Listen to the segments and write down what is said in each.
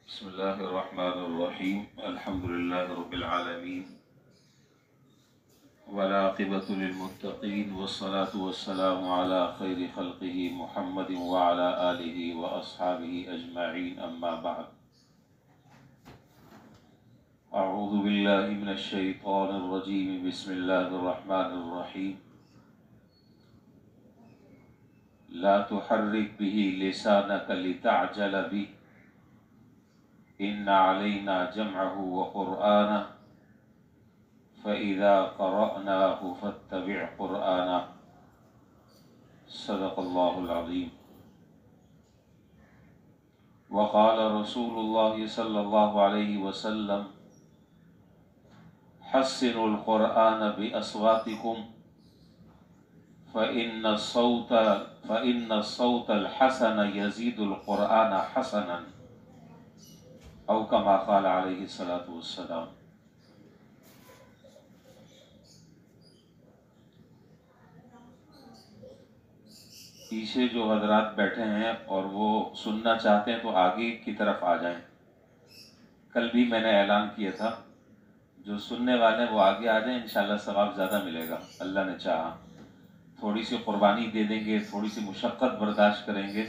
بسم الله الرحمن الرحيم الحمد لله رب العالمين والعاقبة للمتقين والصلاة والسلام على خير خلقه محمد وعلى آله وأصحابه أجمعين أما بعد أعوذ بالله من الشيطان الرجيم بسم الله الرحمن الرحيم لا تحرك به لسانك لتعجل به إن علينا جمعه وقرآنه فإذا قرأناه فاتبع قرآنه صدق الله العظيم وقال رسول الله صلى الله عليه وسلم حسنوا القرآن بأصواتكم فإن الصوت الحسن يزيد القرآن حسنا او کما قال علیہ الصلوۃ والسلام۔ پیچھے جو حضرات بیٹھے ہیں اور وہ سننا چاہتے ہیں تو آگے کی طرف آ جائیں۔ کل بھی میں نے اعلان کیا تھا، جو سننے والے ہیں وہ آگے آ جائیں، انشاءاللہ ثواب زیادہ ملے گا اللہ نے چاہا۔ تھوڑی سی قربانی دے دیں گے، تھوڑی سی مشقت برداشت کریں گے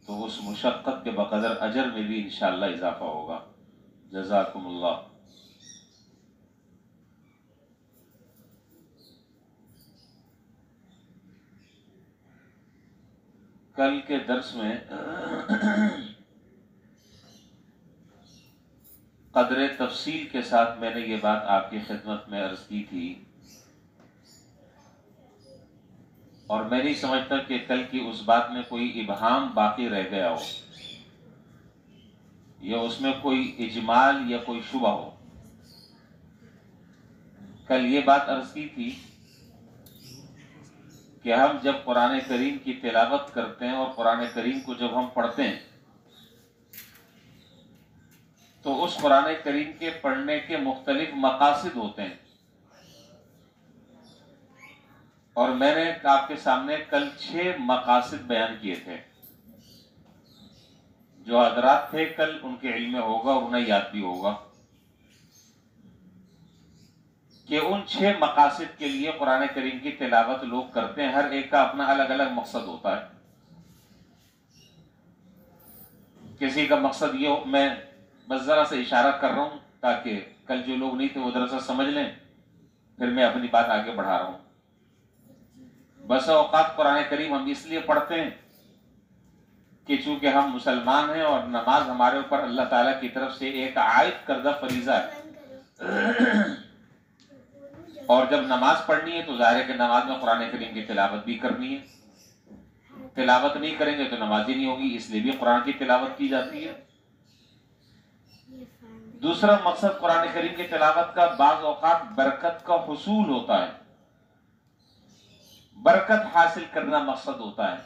تو اس مشقت کے بقدر اجر میں بھی انشاءاللہ اضافہ ہوگا۔ جزاکم اللہ۔ کل کے درس میں قدر تفصیل کے ساتھ میں نے یہ بات آپ کی خدمت میں عرض کی تھی، اور میں نہیں سمجھتا کہ کل کی اس بات میں کوئی ابہام باقی رہ گیا ہو یا اس میں کوئی اجمال یا کوئی شبہ ہو۔ کل یہ بات عرض کی تھی کہ ہم جب قرآن کریم کی تلاوت کرتے ہیں اور قرآن کریم کو جب ہم پڑھتے ہیں تو اس قرآن کریم کے پڑھنے کے مختلف مقاصد ہوتے ہیں، اور میں نے آپ کے سامنے کل 6 مقاصد بیان کیے تھے۔ جو حضرات تھے کل ان کے علم میں ہوگا اور انہیں یاد بھی ہوگا کہ ان 6 مقاصد کے لیے قرآن کریم کی تلاوت لوگ کرتے ہیں، ہر ایک کا اپنا الگ الگ مقصد ہوتا ہے۔ کسی کا مقصد یہ ہو، میں بس ذرا سے اشارہ کر رہا ہوں تاکہ کل جو لوگ نہیں تھے وہ ذرا سا سمجھ لیں، پھر میں اپنی بات آگے بڑھا رہا ہوں۔ بس اوقات قرآن کریم ہم اس لیے پڑھتے ہیں کہ چونکہ ہم مسلمان ہیں اور نماز ہمارے اوپر اللہ تعالیٰ کی طرف سے ایک عائد کردہ فریضہ ہے، اور جب نماز پڑھنی ہے تو ظاہر ہے کہ نماز میں قرآن کریم کی تلاوت بھی کرنی ہے۔ تلاوت نہیں کریں گے تو نماز ہی نہیں ہوگی، اس لیے بھی قرآن کی تلاوت کی جاتی ہے۔ دوسرا مقصد قرآن کریم کی تلاوت کا بعض اوقات برکت کا حصول ہوتا ہے، برکت حاصل کرنا مقصد ہوتا ہے،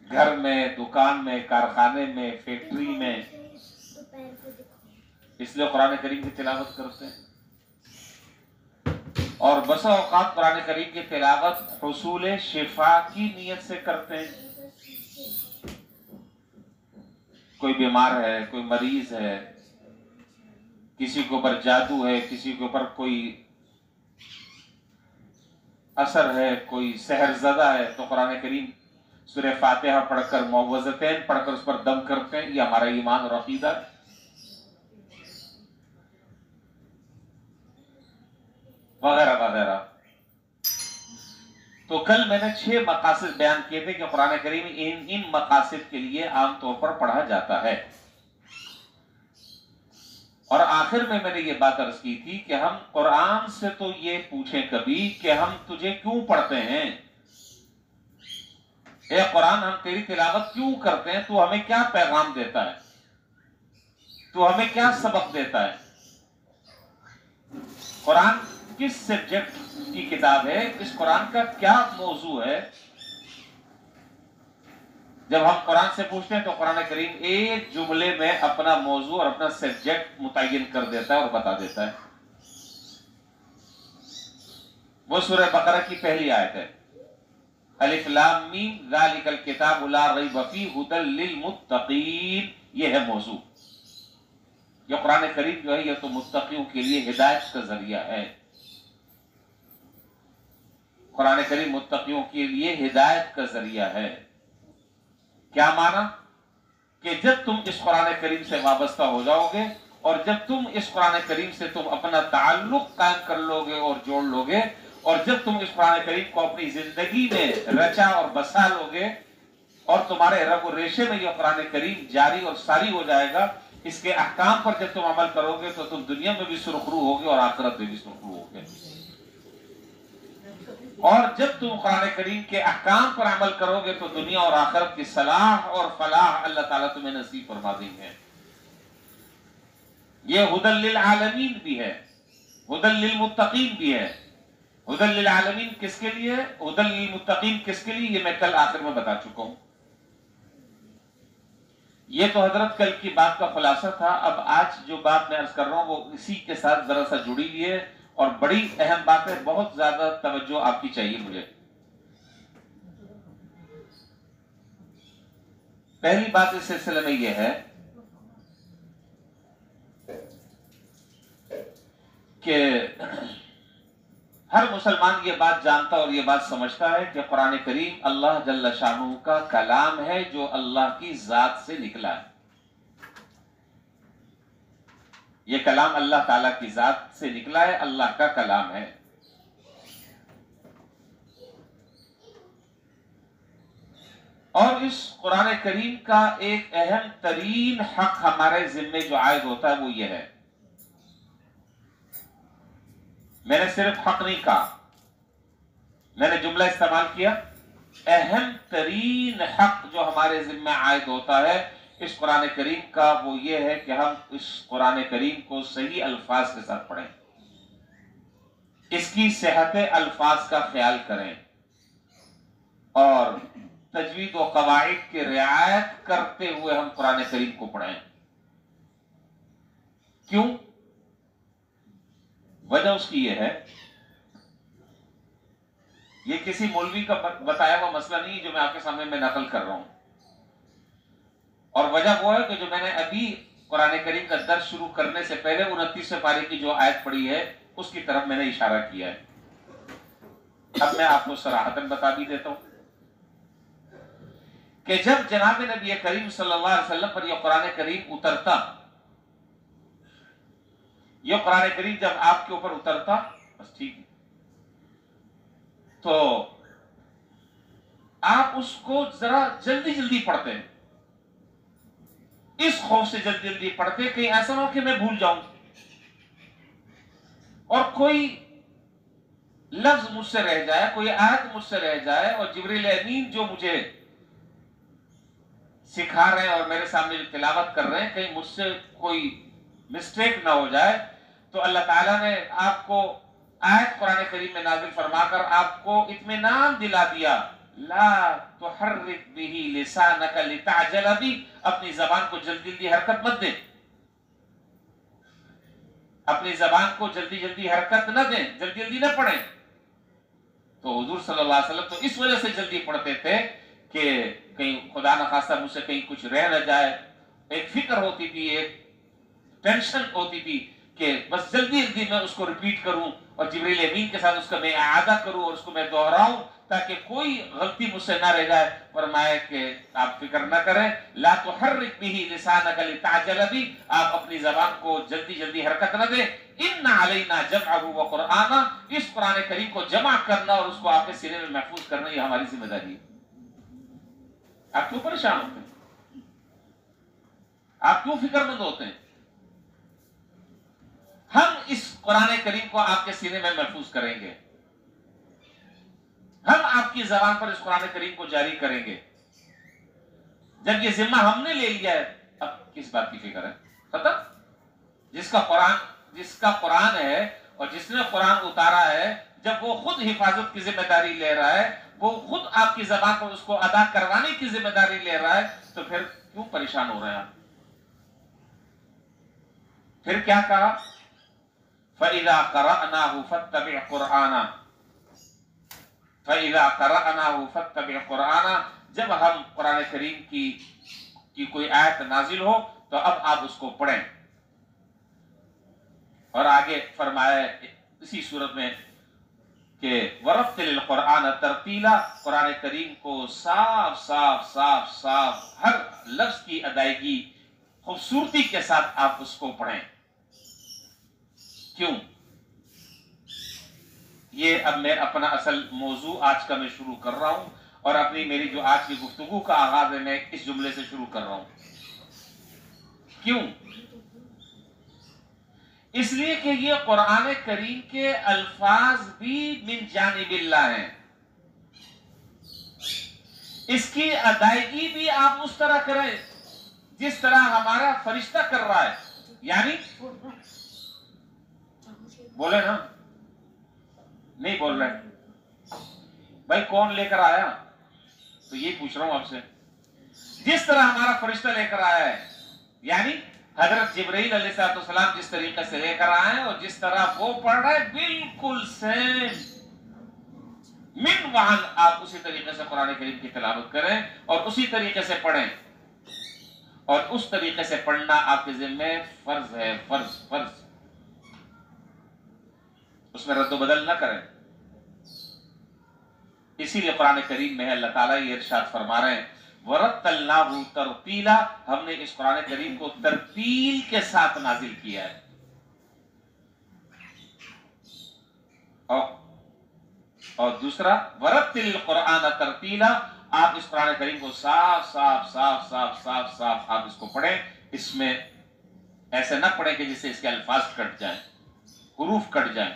گھر میں، دکان میں، کارخانے میں، فیکٹری میں، اس لیے قرآن کریم کی تلاوت کرتے ہیں۔ اور بسا اوقات قرآن کریم کی تلاوت حصول شفا کی نیت سے کرتے ہیں۔ کوئی بیمار ہے، کوئی مریض ہے، کسی کے اوپر جادو ہے، کسی کے اوپر کوئی اثر ہے، کوئی سحر زدہ ہے، تو قرآن کریم سورہ فاتحہ پڑھ کر، معوذتین پڑھ کر اس پر دم کرتے ہیں۔ یہ ہمارا ایمان اور عقیدہ ہے۔ وغیرہ وغیرہ۔ تو کل میں نے 6 مقاصد بیان کیے تھے کہ قرآن کریم ان مقاصد کے لیے عام طور پر پڑھا جاتا ہے، اور آخر میں نے یہ بات عرض کی تھی کہ ہم قرآن سے تو یہ پوچھیں کبھی کہ ہم تجھے کیوں پڑھتے ہیں، اے قرآن ہم تیری تلاوت کیوں کرتے ہیں، تو ہمیں کیا پیغام دیتا ہے، تو ہمیں کیا سبق دیتا ہے، قرآن کس سبجیکٹ کی کتاب ہے، اس قرآن کا کیا موضوع ہے۔ جب ہم قرآن سے پوچھتے ہیں تو قرآن کریم ایک جملے میں اپنا موضوع اور اپنا سبجیکٹ متعین کر دیتا ہے اور بتا دیتا ہے۔ وہ سورہ بقرہ کی پہلی آیت ہے، الف لام میم ذالک الکتاب لا ریب فیہ ھدی للمتقین، یہ ہے موضوع۔ یہ قرآن کریم جو ہے یہ تو متقیوں کے لیے ہدایت کا ذریعہ ہے. قرآن کریم متقیوں کے لیے ہدایت کا ذریعہ ہے. کیا مانا؟ کہ جب تم اس قرآن کریم سے وابستہ ہو جاؤ گے اور جب تم اس قرآن کریم سے تم اپنا تعلق قائم کر لو گے اور جوڑ لو گے اور جب تم اس قرآن کریم کو اپنی زندگی میں رچا اور بسا لو گے اور تمہارے رگ و ریشے میں یہ قرآن کریم جاری اور ساری ہو جائے گا، اس کے احکام پر جب تم عمل کرو گے تو تم دنیا میں بھی سرخرو ہوگے اور آخرت میں بھی سرخرو ہوگے. اور جب تم قرآن کریم کے احکام پر عمل کرو گے تو دنیا اور آخرت کی صلاح اور فلاح اللہ تعالیٰ تمہیں نصیب فرما دیں گے. یہ ہدی للعالمین بھی ہے، ہدی للمتقین بھی ہے. ہدی للعالمین کس کے لیے، ہدی للمتقین کس کے لیے، یہ میں کل آخر میں بتا چکا ہوں. یہ تو حضرت کل کی بات کا خلاصہ تھا. اب آج جو بات میں عرض کر رہا ہوں وہ اسی کے ساتھ ذرا سا جڑی ہوئی ہے اور بڑی اہم بات ہے، بہت زیادہ توجہ آپ کی چاہیے مجھے. پہلی بات اس سلسلے میں یہ ہے کہ ہر مسلمان یہ بات جانتا اور یہ بات سمجھتا ہے کہ قرآن کریم اللہ جل شانہ کا کلام ہے جو اللہ کی ذات سے نکلا ہے. یہ کلام اللہ تعالیٰ کی ذات سے نکلا ہے، اللہ کا کلام ہے. اور اس قرآن کریم کا ایک اہم ترین حق ہمارے ذمے جو عائد ہوتا ہے وہ یہ ہے. میں نے صرف حق نہیں کہا، میں نے جملہ استعمال کیا، اہم ترین حق جو ہمارے ذمہ عائد ہوتا ہے اس قرآن کریم کا وہ یہ ہے کہ ہم اس قرآن کریم کو صحیح الفاظ کے ساتھ پڑھیں، اس کی صحت الفاظ کا خیال کریں اور تجوید و قواعد کی رعایت کرتے ہوئے ہم قرآن کریم کو پڑھیں. کیوں؟ وجہ اس کی یہ ہے، یہ کسی مولوی کا بتایا ہوا مسئلہ نہیں جو میں آپ کے سامنے میں نقل کر رہا ہوں، اور وجہ وہ ہے کہ جو میں نے ابھی قرآن کریم کا درس شروع کرنے سے پہلے 29 پارے کی جو آیت پڑھی ہے اس کی طرف میں نے اشارہ کیا ہے. اب میں آپ کو صراحتاً بتا بھی دیتا ہوں کہ جب جناب نبی کریم صلی اللہ علیہ وسلم پر یہ قرآن کریم اترتا، یہ قرآن کریم جب آپ کے اوپر اترتا بس ٹھیک ہے تو آپ اس کو ذرا جلدی جلدی پڑھتے ہیں، اس خوف سے جلدی جلدی پڑھتے کہیں ایسا نہ ہو کہ میں بھول جاؤں اور کوئی لفظ مجھ سے رہ جائے، کوئی آیت مجھ سے رہ جائے اور جبریل امین جو مجھے سکھا رہے ہیں اور میرے سامنے جو تلاوت کر رہے ہیں کہیں مجھ سے کوئی مسٹیک نہ ہو جائے. تو اللہ تعالیٰ نے آپ کو آیت قرآن کریم میں نازل فرما کر آپ کو اطمینان دلا دیا، لا تحرک بہ لسانک لتعجل بہ، اپنی زبان کو جلدی جلدی حرکت مت دیں، اپنی زبان کو جلدی جلدی حرکت نہ دیں، جلدی جلدی نہ پڑھیں. تو حضور صلی اللہ علیہ وسلم تو اس وجہ سے جلدی پڑھتے تھے کہ کہیں خدا نخواستہ مجھ سے کہیں کچھ رہ نہ جائے. ایک فکر ہوتی تھی، ایک ٹینشن ہوتی تھی کہ بس جلدی جلدی میں اس کو ریپیٹ کروں اور جبریل امین کے ساتھ اس کا میں اعادہ کروں اور اس کو میں دہراؤں تاکہ کوئی غلطی مجھ سے نہ رہ جائے. فرمایا کہ آپ فکر نہ کریں، لا تحرک بہ لسانک لتعجل بہ، آپ اپنی زبان کو جلدی جلدی حرکت نہ دیں. ان علینا جمعہ وقرآنہ، اس قرآن کریم کو جمع کرنا اور اس کو آپ کے سینے میں محفوظ کرنا یہ ہماری ذمہ داری ہے. آپ کیوں پریشان ہوتے ہیں؟ آپ کیوں فکر مند ہوتے ہیں؟ ہم اس قرآن کریم کو آپ کے سینے میں محفوظ کریں گے، ہم آپ کی زبان پر اس قرآن کریم کو جاری کریں گے. جب یہ ذمہ ہم نے لے لیا ہے اب کس بات کی فکر ہے؟ ختم. جس کا قرآن ہے اور جس نے قرآن اتارا ہے، جب وہ خود حفاظت کی ذمہ داری لے رہا ہے، وہ خود آپ کی زبان پر اس کو ادا کروانے کی ذمہ داری لے رہا ہے، تو پھر کیوں پریشان ہو رہے ہیں آپ؟ پھر کیا کہا؟ فَإِذَا قَرَأْنَاهُ فَاتَّبِعْ قُرْآنَهُ، فَإِذَا قَرَأْنَاهُ فَاتَّبِعْ قُرْآنَهُ، جب ہم قرآن کریم کی کوئی آیت نازل ہو تو اب آپ اس کو پڑھیں. اور آگے فرمایا اسی صورت میں کہ ورتل القرآن ترتیلا، قرآن کریم کو صاف صاف صاف صاف ہر لفظ کی ادائیگی خوبصورتی کے ساتھ آپ اس کو پڑھیں۔ کیوں؟ یہ اب میں اپنا اصل موضوع آج کا میں شروع کر رہا ہوں، اور اپنی میری جو آج کی گفتگو کا آغاز ہے میں اس جملے سے شروع کر رہا ہوں۔ کیوں؟ اس لیے کہ یہ قرآن کریم کے الفاظ بھی من جانب اللہ ہیں، اس کی ادائیگی بھی آپ اس طرح کریں جس طرح ہمارا فرشتہ کر رہا ہے، یعنی بولے نا، نہیں بول رہے بھائی، کون لے کر آیا؟ تو یہ پوچھ رہا ہوں آپ سے، جس طرح ہمارا فرشتہ لے کر آیا ہے، یعنی حضرت جبرائیل علیہ السلام جس طریقے سے لے کر آئے اور جس طرح وہ پڑھ رہے بالکل سیم من وہاں آپ اسی طریقے سے قرآن کریم کی تلاوت کریں اور اسی طریقے سے پڑھیں، اور اس طریقے سے پڑھنا آپ کے ذمہ فرض ہے، فرض فرض، اس میں رد و بدل نہ کریں۔ اسی لیے قرآن کریم میں اللہ تعالیٰ یہ ارشاد فرما رہے ہیں وَرَتَّلْنَاهُ تَرْتِيلًا، ہم نے اس قرآن کریم کو ترتیل کے ساتھ نازل کیا ہے۔ اور دوسرا وَرَتِّلِ الْقُرْآنَ تَرْتِيلًا، آپ اس قرآن کریم کو صاف صاف صاف صاف صاف صاف آپ اس کو پڑھیں، اس میں ایسے نہ پڑھیں کہ جس سے اس کے الفاظ کٹ جائیں، حروف کٹ جائیں،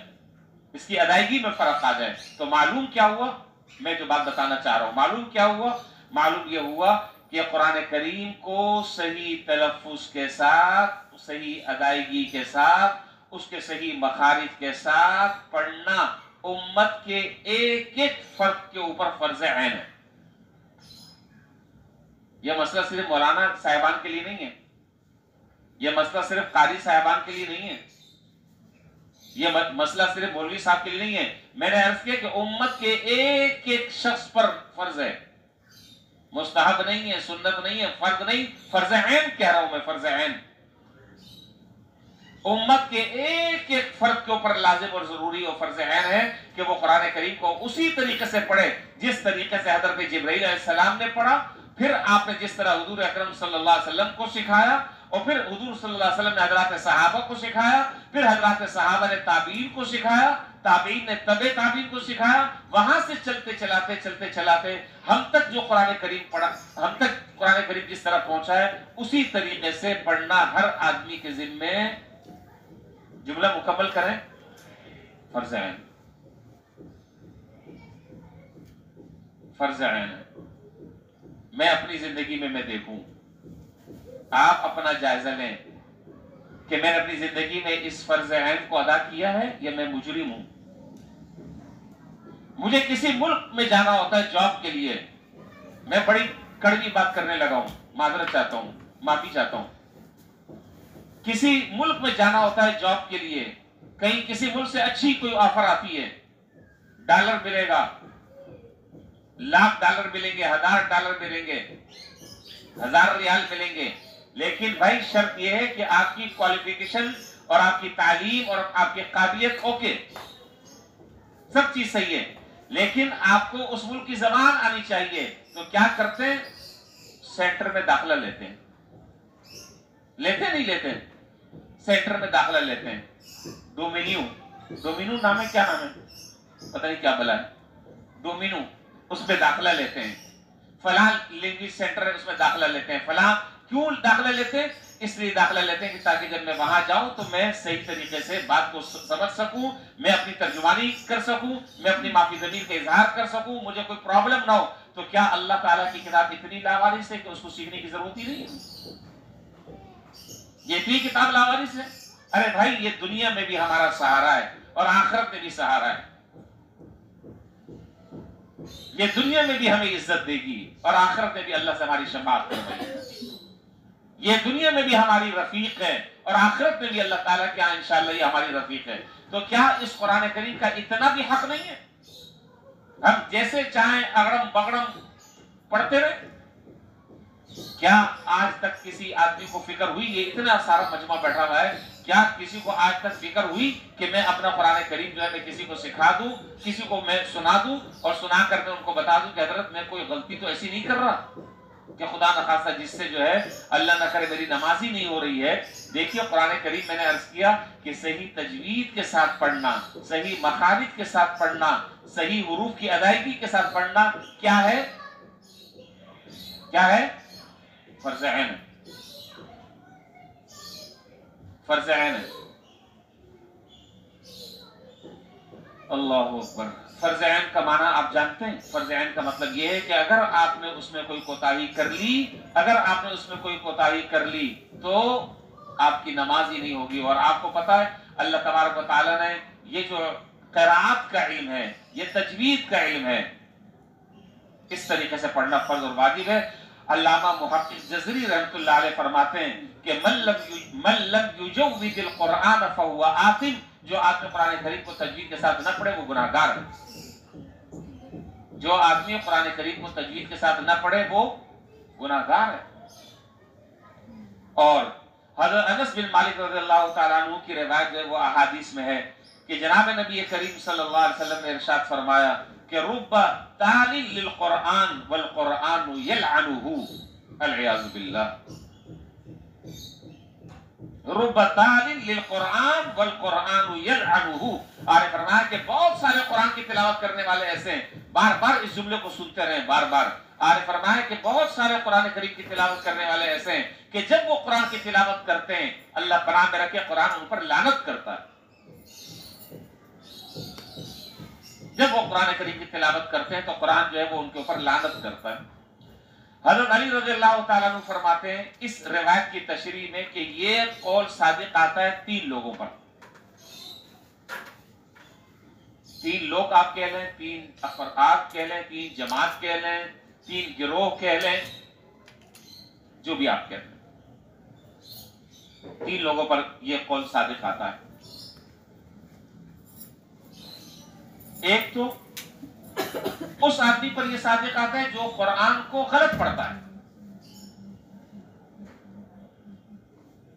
اس کی ادائیگی میں فرق آ جائے۔ تو معلوم کیا ہوا؟ میں جو بات بتانا چاہ رہا ہوں، معلوم کیا ہوا؟ معلوم یہ ہوا کہ قرآن کریم کو صحیح تلفظ کے ساتھ، صحیح ادائیگی کے ساتھ، اس کے صحیح مخارج کے ساتھ پڑھنا امت کے ایک ایک فرد کے اوپر فرض عین ہے۔ یہ مسئلہ صرف مولانا صاحبان کے لیے نہیں ہے، یہ مسئلہ صرف قاری صاحبان کے لیے نہیں ہے، یہ مسئلہ صرف مولوی صاحب کے لیے نہیں ہے۔ میں نے عرض کیا کہ امت کے ایک ایک شخص پر فرض ہے، مستحب نہیں ہے، سنت نہیں ہے، فرض نہیں، فرض عین کہہ رہا ہوں میں، فرض عین۔ امت کے ایک ایک فرد کے اوپر لازم اور ضروری اور فرض عین ہے کہ وہ قرآن کریم کو اسی طریقے سے پڑھے جس طریقے سے حضرت جبرائیل علیہ السلام نے پڑھا، پھر آپ نے جس طرح حضور اکرم صلی اللہ علیہ وسلم کو سکھایا، اور پھر حضور صلی اللہ علیہ وسلم نے حضرات صحابہ کو سکھایا، پھر حضرات صحابہ نے تابعین کو سکھایا، تابعین نے تبع تابعین کو سکھایا، وہاں سے چلتے چلاتے ہم تک جو قرآن کریم پڑھا، ہم تک قرآن کریم جس طرح پہنچا ہے اسی طریقے سے پڑھنا ہر آدمی کے ذمے، جملہ مکمل کریں، فرض عین، فرض عین ہے۔ میں اپنی زندگی میں دیکھوں، آپ اپنا جائزہ لیں کہ میں نے اپنی زندگی میں اس فرض عین کو ادا کیا ہے یا میں مجرم ہوں۔ مجھے کسی ملک میں جانا ہوتا ہے جاب کے لیے، میں بڑی کڑوی بات کرنے لگا ہوں، معذرت چاہتا ہوں، معافی چاہتا ہوں۔ کسی ملک میں جانا ہوتا ہے جاب کے لیے، کہیں کسی ملک سے اچھی کوئی آفر آتی ہے، ڈالر ملے گا، $1,00,000 ملیں گے، $1,000 ملیں گے، 1,000 ریال ملیں گے، لیکن بھائی شرط یہ ہے کہ آپ کی کوالیفیکیشن اور آپ کی تعلیم اور آپ کی قابلیت اوکے، سب چیز صحیح ہے، لیکن آپ کو اس ملک کی زبان آنی چاہیے۔ تو کیا کرتے ہیں؟ سینٹر میں داخلہ لیتے ہیں، نہیں لیتے، سینٹر میں داخلہ لیتے ہیں، ڈومینو نام ہے، کیا نام ہے پتہ نہیں کیا بلا ہے، ڈومینو، اس میں داخلہ لیتے ہیں، فلاں لینگویج سینٹر ہے اس میں داخلہ لیتے ہیں، فلاں، کیوں داخلہ لیتے ہیں؟ اس لیے داخلہ لیتے ہیں کہ تاکہ جب میں وہاں جاؤں تو میں صحیح طریقے سے بات کو سمجھ سکوں، میں اپنی ترجمانی کر سکوں، میں اپنی معافی ضمیر کا اظہار کر سکوں، مجھے کوئی پرابلم نہ ہو۔ تو کیا اللہ تعالیٰ کی کتاب اتنی لاوارث ہے کہ اس کو سیکھنے کی ضرورت ہی نہیں ہے؟ یہ اتنی کتاب لاوارث ہے؟ ارے بھائی، یہ دنیا میں بھی ہمارا سہارا ہے اور آخرت میں بھی سہارا ہے، یہ دنیا میں بھی ہمیں عزت دے گی اور آخرت میں بھی اللہ سے ہماری شفاعت کرے گی، یہ دنیا میں بھی ہماری رفیق ہے اور آخرت میں بھی اللہ تعالیٰ کے ہاں انشاءاللہ یہ ہماری رفیق ہے۔ تو کیا اس قرآن کریم کا اتنا بھی حق نہیں ہے ہم جیسے چاہیں اگڑم بگڑم پڑھتے رہے؟ کیا آج تک کسی آدمی کو فکر ہوئی، یہ اتنا سارا مجمع بیٹھا ہوا ہے، کیا کسی کو آج تک فکر ہوئی کہ میں اپنا قرآن کریم جو ہے میں کسی کو سکھا دوں، کسی کو میں سنا دوں اور سنا کر میں ان کو بتا دوں کہ حضرت میں کوئی غلطی تو ایسی نہیں کر رہا کہ خدا نخواستہ جس سے جو ہے اللہ نہ کرے میری نماز ہی نہیں ہو رہی ہے؟ دیکھیے قرآن کریم میں نے عرض کیا کہ صحیح تجوید کے ساتھ پڑھنا، صحیح مخارج کے ساتھ پڑھنا، صحیح حروف کی ادائیگی کے ساتھ پڑھنا کیا ہے؟ کیا ہے؟ فرض عین ہے، فرض عین ہے۔ اللہ اکبر۔ فرض عین کا معنی آپ جانتے ہیں؟ فرض عین کا مطلب یہ ہے کہ اگر آپ نے اس میں کوئی کوتاہی کر لی، اگر آپ نے اس میں کوئی کوتاہی کر لی تو آپ کی نماز ہی نہیں ہوگی۔ اور آپ کو پتا ہے اللہ تبارک و تعالیٰ نے یہ جو قراءت کا علم ہے، یہ تجوید کا علم ہے، اس طریقے سے پڑھنا فرض اور واجب ہے۔ علامہ محقق جزری رحمۃ اللہ علیہ فرماتے ہیں کہ من لم یجود القرآن فهو آثم، جو آدمی قرآن کریم کو تجوید کے ساتھ نہ پڑھے وہ گناہ گار ہے۔ جو آدمی قرآن کریم کو تجوید کے ساتھ نہ پڑھے وہ گناہ گار ہے۔ اور حضرت انس بن مالک رضی اللہ تعالیٰ عنہ کی روایت ہے، وہ احادیث میں ہے کہ جناب نبی کریم صلی اللہ علیہ وسلم نے ارشاد فرمایا کہ رب تال للقرآن والقرآن یلعنہ، العیاذ باللہ، رب تال للقرآن والقرآن یلعنہ۔ اور فرمایا کہ بہت سارے قرآن کی تلاوت کرنے والے ایسے ہیں، بار بار اس جملے کو سنتے رہیں، بار بار۔ اور فرمایا کہ بہت سارے قرآن کریم کی تلاوت کرنے والے ایسے ہیں کہ جب وہ قرآن کی تلاوت کرتے ہیں اللہ پناہ میں رکھے قرآن ان پر لعنت کرتا ہے۔ جب وہ قرآن کریم کی تلاوت کرتے ہیں تو قرآن جو ہے وہ ان کے اوپر لعنت کرتا ہے۔ حضرت علی رضی اللہ تعالیٰ عنہ فرماتے ہیں اس روایت کی تشریح میں کہ یہ قول صادق آتا ہے 3 لوگوں پر۔ 3 لوگ آپ کہہ لیں، 3 افراد کہہ لیں، 3 جماعت کہہ لیں، 3 گروہ کہہ لیں، جو بھی آپ کہتے ہیں، 3 لوگوں پر یہ قول صادق آتا ہے۔ ایک تو اس آدمی پر یہ صادق آتا ہے جو قرآن کو غلط پڑھتا ہے۔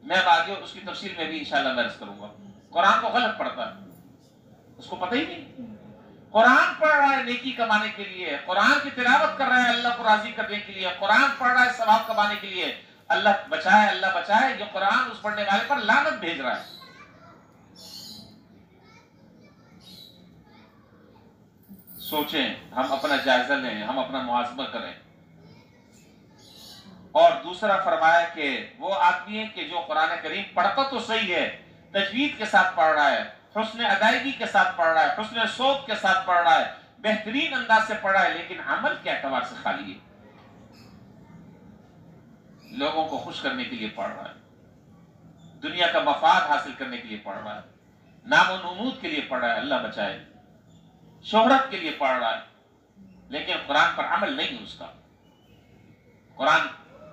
میں اب آگے اس کی تفصیل میں بھی انشاءاللہ میں عرض کروں گا۔ قرآن کو غلط پڑھتا ہے، اس کو پتہ ہی نہیں، قرآن پڑھ رہا ہے نیکی کمانے کے لیے، قرآن کی تلاوت کر رہا ہے اللہ کو راضی کرنے کے لیے، قرآن پڑھ رہا ہے ثواب کمانے کے لیے، اللہ بچائے اللہ بچائے، یہ قرآن اس پڑھنے والے پر لعنت بھیج رہا ہے۔ سوچیں، ہم اپنا جائزہ لیں، ہم اپنا محاسبہ کریں۔ اور دوسرا فرمایا کہ وہ آدمی ہے کہ جو قرآن کریم پڑھتا تو صحیح ہے، تجوید کے ساتھ پڑھ رہا ہے، حسن ادائیگی کے ساتھ پڑھ رہا ہے، حسن صوت کے ساتھ پڑھ رہا ہے، بہترین انداز سے پڑھ رہا ہے، لیکن عمل کے اعتبار سے خالی ہے، لوگوں کو خوش کرنے کے لیے پڑھ رہا ہے، دنیا کا مفاد حاصل کرنے کے لیے پڑھ رہا ہے، نام و نمود کے لیے پڑھ رہا ہے، اللہ بچائے، شہرت کے لیے پڑھ رہا ہے، لیکن قرآن پر عمل نہیں ہے اس کا۔ قرآن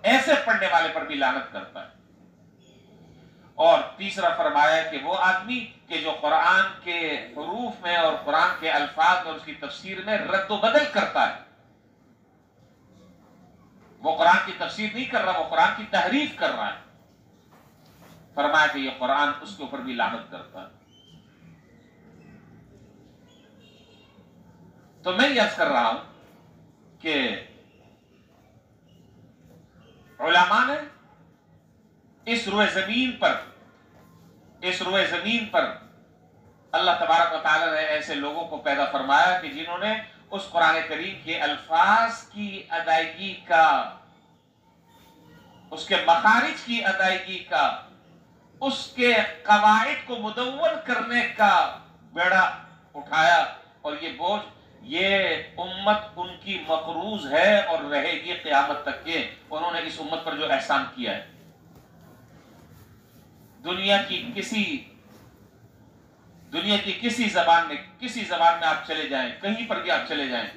ایسے پڑھنے والے پر بھی لعنت کرتا ہے۔ اور تیسرا فرمایا کہ وہ آدمی کہ جو قرآن کے حروف میں اور قرآن کے الفاظ اور اس کی تفسیر میں رد و بدل کرتا ہے، وہ قرآن کی تفسیر نہیں کر رہا، وہ قرآن کی تحریف کر رہا ہے، فرمایا کہ یہ قرآن اس کے اوپر بھی لعنت کرتا ہے۔ تو میں یہ عرض کر رہا ہوں کہ علماء نے اس روئے زمین پر اللہ تبارک و تعالیٰ نے ایسے لوگوں کو پیدا فرمایا کہ جنہوں نے اس قرآن کریم کے الفاظ کی ادائیگی کا، اس کے مخارج کی ادائیگی کا، اس کے قواعد کو مدون کرنے کا بیڑا اٹھایا، اور یہ بوجھ یہ امت ان کی مقروض ہے اور رہے گی قیامت تک کے۔ انہوں نے اس امت پر جو احسان کیا ہے، دنیا کی کسی زبان میں آپ چلے جائیں، کہیں پر بھی آپ چلے جائیں،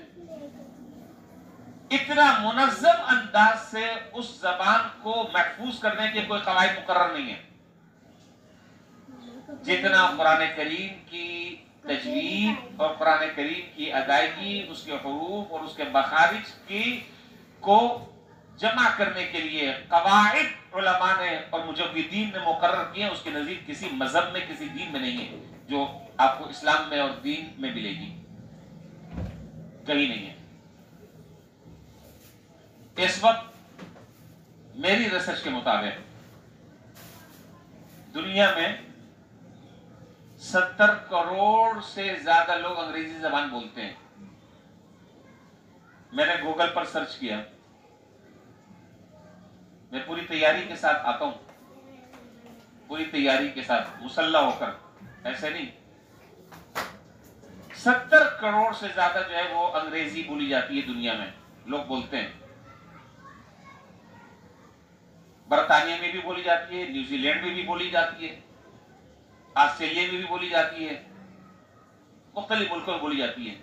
اتنا منظم انداز سے اس زبان کو محفوظ کرنے کے کوئی قواعد مقرر نہیں ہے جتنا قرآن کریم کی تجوید اور قرآن کریم کی ادائیگی، اس کے حروف اور اس کے مخارج کو جمع کرنے کے لیے قواعد علماء نے اور مجودین نے مقرر کیے، اس کے نظیر کسی مذہب میں، کسی دین میں نہیں ہے جو آپ کو اسلام میں اور دین میں ملے گی، کہیں نہیں ہے۔ اس وقت میری ریسرچ کے مطابق دنیا میں 70 کروڑ سے زیادہ لوگ انگریزی زبان بولتے ہیں۔ میں نے گوگل پر سرچ کیا، میں پوری تیاری کے ساتھ آتا ہوں، پوری تیاری کے ساتھ مسلح ہو کر، ایسے نہیں۔ 70 کروڑ سے زیادہ جو ہے وہ انگریزی بولی جاتی ہے دنیا میں، لوگ بولتے ہیں۔ برطانیہ میں بھی بولی جاتی ہے، نیوزی لینڈ میں بھی بولی جاتی ہے، آسٹریلیا میں بھی بولی جاتی ہے، مختلف ملکوں میں بولی جاتی ہے۔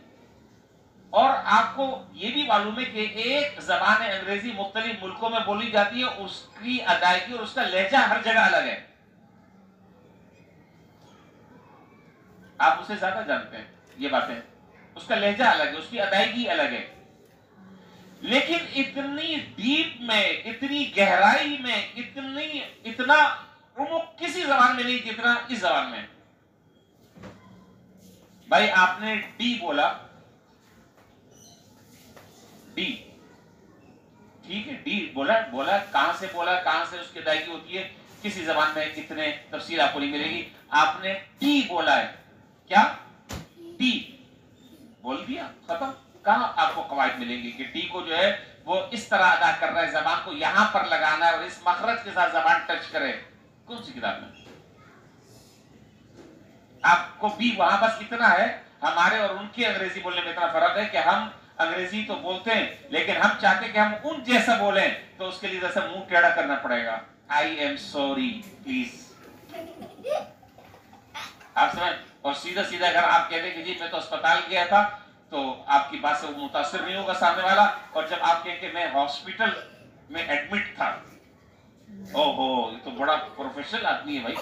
اور آپ کو یہ بھی معلوم ہے کہ ایک زبان انگریزی مختلف ملکوں میں بولی جاتی ہے، اس کی ادائیگی اور اس کا لہجہ ہر جگہ الگ ہے۔ آپ اسے زیادہ جانتے ہیں یہ باتیں، اس کا لہجہ الگ ہے، اس کی ادائیگی الگ ہے، لیکن اتنی ڈیپ میں، اتنی گہرائی میں، اتنا عمق کسی زبان میں نہیں جتنا اس زبان میں۔ بھائی آپ نے ڈی بولا، ڈی ٹھیک ہے، ڈی بولا کہاں سے بولا، کہاں سے اس کی ادائیگی ہوتی ہے، کسی زبان میں اتنے تفصیل آپ کو نہیں ملے گی۔ آپ نے ٹی بولا ہے، کیا ٹی بول دیا، ختم۔ کہاں آپ کو قواعد ملیں گی کہ ٹی کو جو ہے وہ اس طرح ادا کر رہا ہے، زبان کو یہاں پر لگانا ہے اور اس مخرج کے ساتھ زبان ٹچ کرے؟ کون سی کتاب میں؟ آپ کو بھی وہاں بس اتنا ہے، ہمارے اور ان کے انگریزی بولنے میں اتنا فرق ہے کہ ہم انگریزی تو بولتے ہیں لیکن ہم چاہتے ہیں کہ ہم ان جیسا بولیں، تو اس کے لیے جیسا منہ ٹیڑھا کرنا پڑے گا، آئی ایم سوری پلیز، آپ سمجھ؟ اور سیدھا سیدھا اگر آپ کہتے ہیں کہ جی میں تو اسپتال گیا تھا، تو آپ کی بات سے وہ متاثر نہیں ہوگا سامنے والا، اور جب آپ کہیں کہ میں ہاسپٹل میں ایڈمٹ تھا، او ہو یہ تو بڑا پروفیشنل آدمی ہے بھائی،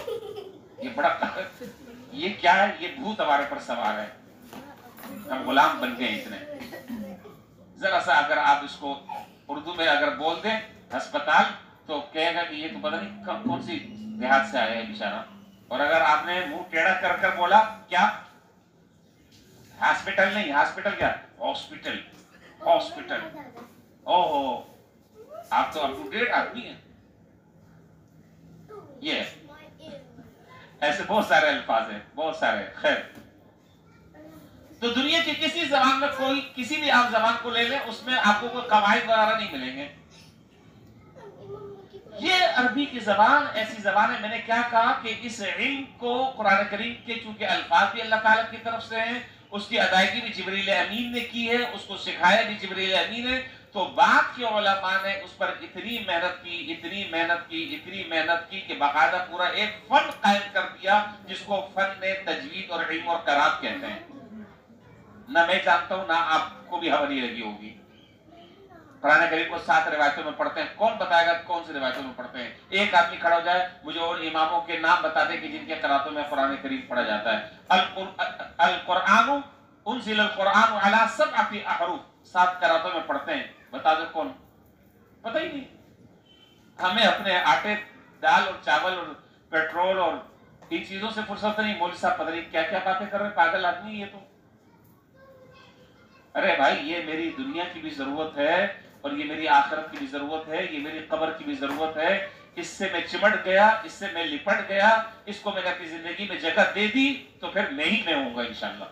یہ بڑا یہ کیا ہے، یہ بھوت ہمارے پر سوار ہے، ہم غلام بن گئے اتنے۔ ذرا سا اگر آپ اس کو اردو میں اگر بول دیں ہسپتال، تو کہے گا کہ یہ تو پتہ نہیں کون سی دیہات سے آیا ہے بیچارہ۔ اور اگر آپ نے منہ ٹیڑھا کر کر بولا کیا، ہاسپٹل نہیں، ہاسپٹل کیا، ہاسپٹل، ہاسپٹل، او ہو آپ تو اپ ٹو ڈیٹ آدمی ہیں۔ یہ ایسے بہت سارے الفاظ ہیں، بہت سارے، خیر۔ تو دنیا کی کسی زبان میں کوئی، کسی بھی آپ زبان کو لے لیں، اس میں آپ کو کوئی قواعد وغیرہ نہیں ملیں گے۔ یہ عربی کی زبان ایسی زبان ہے، میں نے کیا کہا کہ اس علم کو قرآن کریم کے چونکہ الفاظ بھی اللہ تعالیٰ کی طرف سے ہیں، اس کی ادائیگی بھی جبریل امین نے کی ہے، اس کو سکھایا بھی جبریل امین ہے، تو بعد کے علماء نے اس پر اتنی محنت کی، اتنی محنت کی، اتنی محنت کی کہ باقاعدہ پورا ایک فن قائم کر دیا، جس کو فن تجوید اور علم اور قرات کہتے ہیں۔ نہ میں جانتا ہوں، نہ آپ کو بھی ہوا نہیں لگی ہوگی۔ قرآن کریم کو 7 روایتوں میں پڑھتے ہیں، کون بتائے گا کون سی روایتوں میں پڑھتے ہیں؟ ایک آدمی کھڑا ہو جائے مجھے اور اماموں کے نام بتا دے کہ جن کے قراتوں میں قرآن کریم پڑھا جاتا ہے۔ القرآن انزل القرآن علی 7 احرف، 7 قراتوں میں پڑھتے ہیں، بتا دو کون؟ پتہ ہی نہیں۔ ہمیں اپنے آٹے، دال اور چاول اور پیٹرول اور ان چیزوں سے فرصت نہیں۔ مولوی صاحب پتہ نہیں کیا کیا باتیں کر رہے ہیں، پاگل آدمی یہ تو۔ ارے بھائی یہ میری دنیا کی بھی ضرورت ہے، اور یہ میری آخرت کی بھی ضرورت ہے، یہ میری قبر کی بھی ضرورت ہے۔ اس سے میں چمٹ گیا، اس سے میں لپٹ گیا، اس کو میں نے اپنی زندگی میں جگہ دے دی، تو پھر میں ہی میں ہوں گا انشاءاللہ،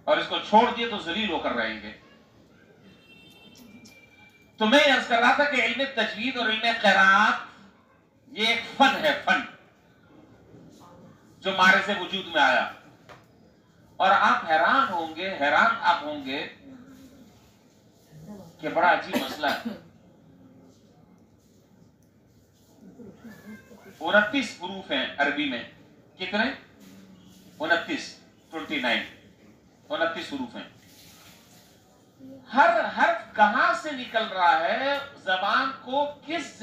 اور اس کو چھوڑ دیے تو ذلیل ہو کر رہیں گے۔ تو میں عرض کر رہا تھا کہ علم تجوید اور علم قرات یہ ایک فن ہے، فن جو مارے سے وجود میں آیا، اور آپ حیران ہوں گے کہ بڑا عجیب مسئلہ ہے۔ 29 حروف ہیں عربی میں، کتنے؟ 29 حروف ہیں۔ ہر حرف کہاں سے نکل رہا ہے، زبان کو کس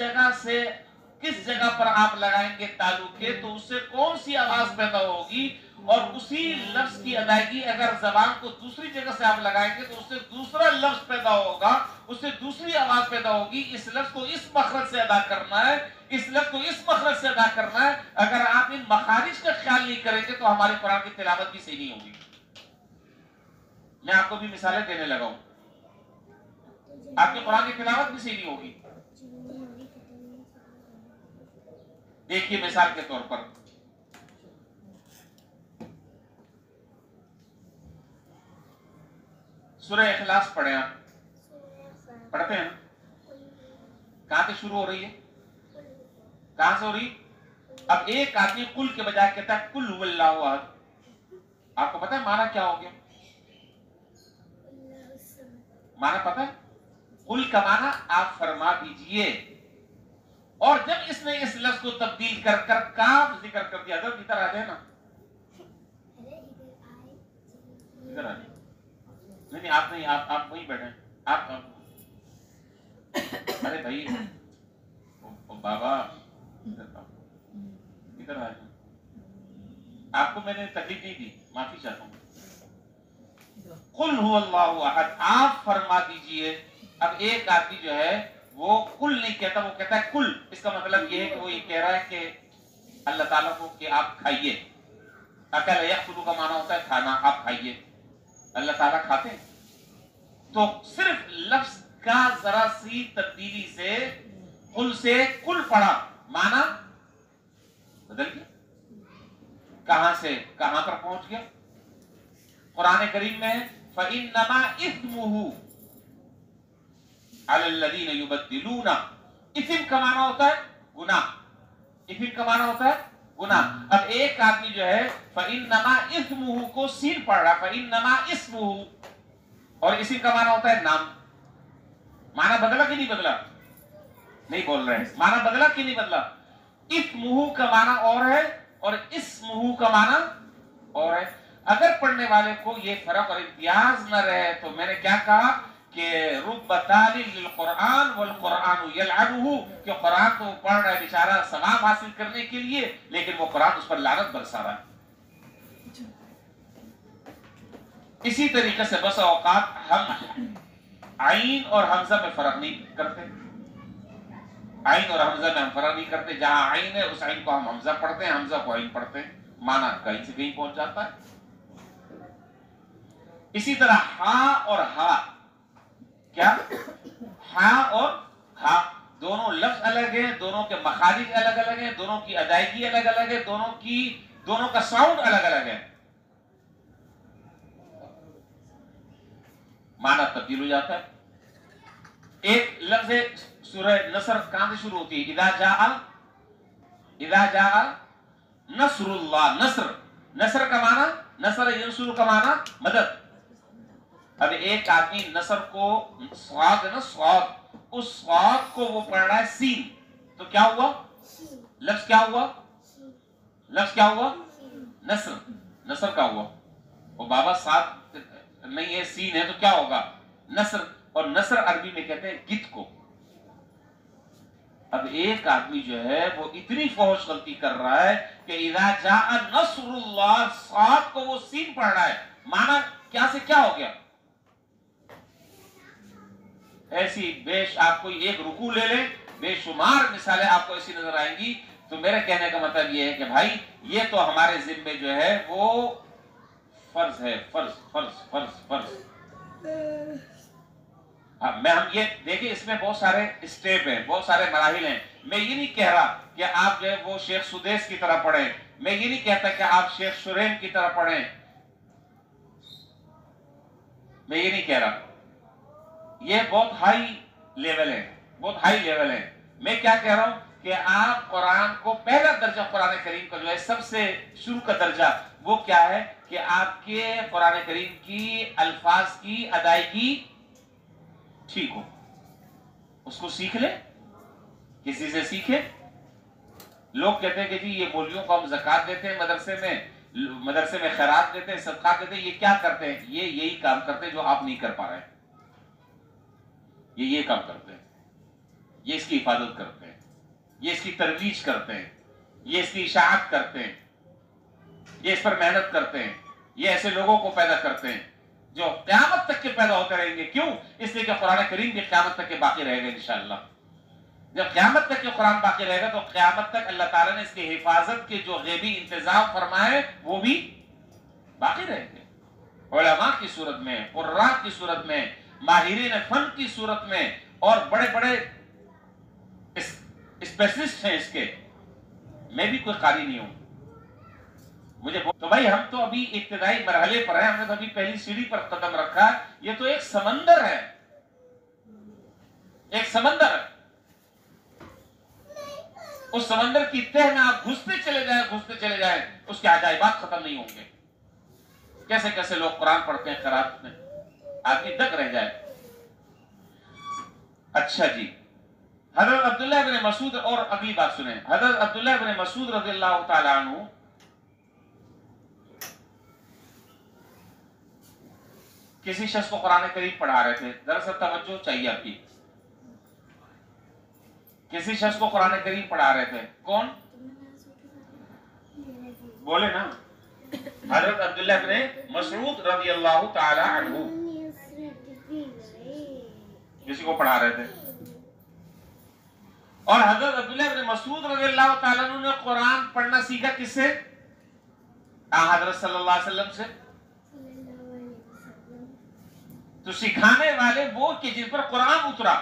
جگہ پر آپ لگائیں گے تالو کے، تو اس سے کون سی آواز پیدا ہوگی، اور اسی لفظ کی ادائیگی اگر زبان کو دوسری جگہ سے آپ لگائیں گے تو اس سے دوسرا لفظ پیدا ہوگا، اس سے دوسری آواز پیدا ہوگی. اس لفظ کو اس مخرج سے ادا کرنا ہے, اس لفظ کو اس مخرج سے ادا کرنا ہے. اگر آپ ان مخارج کا خیال نہیں کریں گے تو ہماری قرآن کی تلاوت بھی صحیح نہیں ہوگی. میں آپ کو بھی مثالیں دینے لگا ہوں, آپ کی قرآن کی تلاوت بھی صحیح نہیں ہوگی. دیکھیے مثال کے طور پر سورہ اخلاص پڑھیں, آپ پڑھتے ہیں نا, کہاں سے شروع ہو رہی ہے, کہاں سے ہو رہی. اب ایک آدمی قل کے بجائے کہتا ہے قل هو اللہ احد. آپ کو پتا ہے معنی کیا ہو گیا؟ معنی پتا ہے؟ قل کا معنی آپ فرما دیجئے, اور جب اس نے اس لفظ کو تبدیل کر کر کاف ذکر کر دیا. حضرت ادھر آ جائے نا, ادھر آ جائے. نہیں آپ نہیں, آپ وہیں بیٹھے. آپ ارے بھائی بابا ادھر آ جائے. آپ کو میں نے تکلیف نہیں دی, معافی چاہتا ہوں. قل هو اللہ احد, آپ فرما دیجئے. اب ایک آدمی جو ہے وہ قل نہیں کہتا, وہ کہتا ہے کل. اس کا مطلب یہ ہے کہ وہ یہ کہہ رہا ہے کہ اللہ تعالیٰ کو کہ آپ کھائیے. اکل یأکل کا معنی ہوتا ہے کھانا, آپ کھائیے. اللہ تعالیٰ کھاتے ہیں. تو صرف لفظ کا ذرا سی تبدیلی سے قل سے کل پڑا, معنی بدل گیا. کہاں سے کہاں پر پہنچ گیا؟ قرآن کریم میں فَإِنَّمَا إِثْمُهُ عَلَى الَّذِينَ يُبَدِّلُونَ. اثم کا معنی ہوتا ہے گناہ, اثم کا معنی ہوتا ہے گناہ. اب ایک آدمی جو ہے فَإِنَّمَا إِثْمُهُ کو سین پڑھ رہا, فَإِنَّمَا إِثْمُهُ, اور اسم کا معنی ہوتا ہے نام. معنی بدلا کہ نہیں بدلا؟ نہیں بول رہے ہیں. معنی بدلا کہ نہیں بدلا؟ اثمہ کا معنی اور ہے اور اسمہ کا معنی اور ہے. اگر پڑھنے والے کو یہ فرق اور امتیاز نہ رہے تو میں نے کیا کہا کہ رب تال للقرآن والقرآن یلعنہ, کہ قرآن تو پڑھ رہا ہے بیچارہ ثواب حاصل کرنے کے لیے, لیکن وہ قرآن اس پر لعنت برسا رہا ہے. اسی طریقے سے بس اوقات ہم عین اور حمزہ میں فرق نہیں کرتے. عین اور حمزہ میں ہم فرق نہیں کرتے. جہاں عین ہے اس عین کو ہم حمزہ پڑھتے ہیں, حمزہ کو عین پڑھتے ہیں. معنی کہیں سے کہیں پہنچ جاتا ہے. اسی طرح ہا اور ہا, کیا ہا اور ہا دونوں لفظ الگ ہیں, دونوں کے مخارج الگ الگ ہیں, دونوں کی ادائیگی الگ الگ ہے, دونوں کا ساؤنڈ الگ الگ ہے. معنی تبدیل ہو جاتا ہے. ایک لفظ سورہ نصر کہاں سے شروع ہوتی ہے؟ اذا جاء نصر اللہ. نصر کا معنی, نصر ینصر کا معنی مدد. اب ایک آدمی نصر کو صاد ہے نا, صاد, اس صاد کو وہ پڑھ رہا ہے سین, تو کیا ہوا؟ لفظ کیا ہوا؟ لفظ کیا ہوا؟ نصر کا ہوا. وہ بابا صاد نہیں ہے سین ہے تو کیا ہوگا؟ نصر. اور نصر عربی میں کہتے ہیں گت کو. اب ایک آدمی جو ہے وہ اتنی فحش غلطی کر رہا ہے کہ اذا جاء نصر اللہ, صاد کو وہ سین پڑھ رہا ہے. معنی کیا سے کیا ہو گیا؟ ایسی آپ کوئی ایک رکوع لے لیں, بے شمار مثالیں آپ کو ایسی نظر آئیں گی. تو میرے کہنے کا مطلب یہ ہے کہ بھائی یہ تو ہمارے ذمے جو ہے وہ فرض ہے, فرض فرض فرض فرض. میں ہم یہ دیکھیں, اس میں بہت سارے اسٹیپ ہیں, بہت سارے مراحل ہیں. میں یہ نہیں کہہ رہا کہ آپ جو ہے وہ شیخ سدیس کی طرح پڑھیں, میں یہ نہیں کہتا کہ آپ شیخ شریم کی طرح پڑھیں, میں یہ نہیں کہہ رہا. یہ بہت ہائی لیول ہے, بہت ہائی لیول ہے. میں کیا کہہ رہا ہوں کہ آپ قرآن کو, پہلا درجہ قرآن کریم کا جو ہے سب سے شروع کا درجہ وہ کیا ہے کہ آپ کے قرآن کریم کی الفاظ کی ادائیگی ٹھیک ہو. اس کو سیکھ لیں, کسی سے سیکھیں. لوگ کہتے ہیں کہ جی یہ مولویوں کو ہم زکوٰۃ دیتے ہیں مدرسے میں خیرات دیتے ہیں, صدقات دیتے ہیں, یہ کیا کرتے ہیں؟ یہ یہی کام کرتے ہیں جو آپ نہیں کر پا رہے. یہ کام کرتے ہیں, یہ اس کی حفاظت کرتے ہیں, یہ اس کی ترویج کرتے ہیں, یہ اس کی اشاعت کرتے ہیں, یہ اس پر محنت کرتے ہیں, یہ ایسے لوگوں کو پیدا کرتے ہیں جو قیامت تک کے پیدا ہوتے رہیں گے. کیوں؟ اس لیے کہ قرآن کریم بھی قیامت تک کے باقی رہے گا انشاءاللہ. جب قیامت تک کے قرآن باقی رہے گا تو قیامت تک اللہ تعالیٰ نے اس کی حفاظت کے جو غیبی انتظام فرمائے وہ بھی باقی رہیں گے. علماء کی صورت میں، قراء کی صورت میں، ماہرین فن کی صورت میں، اور بڑے بڑے اسپیشلسٹ ہیں اس کے. میں بھی کوئی قاری نہیں ہوں. تو بھائی ہم تو ابھی ابتدائی مرحلے پر ہیں، ہم نے تو ابھی پہلی سیڑھی پر قدم رکھا. یہ تو ایک سمندر ہے، ایک سمندر ہے. اس سمندر کی تہ میں آپ گھستے چلے جائیں اس کے عجائبات ختم نہیں ہوں گے. کیسے کیسے لوگ قرآن پڑھتے ہیں قرات میں، آدمی دک رہ جائے. اچھا جی، حضرت عبداللہ بن مسعود، اور اگلی بات سنیں. حضرت عبداللہ بن مسعود رضی اللہ تعالی عنہ کسی شخص کو قرآن کریم پڑھا رہے تھے. دراصل توجہ چاہیے آپ کی. کسی شخص کو قرآن کریم پڑھا رہے تھے. کون؟ بولے نا. حضرت عبداللہ بن مسعود رضی اللہ تعالی عنہ کسی کو پڑھا رہے تھے. اور حضرت عبداللہ بن مسعود رضی اللہ تعالی عنہ نے قرآن پڑھنا سیکھا کس سے؟ حضرت صلی اللہ علیہ وسلم سے. تو سکھانے والے وہ کہ جن پر قرآن اترا،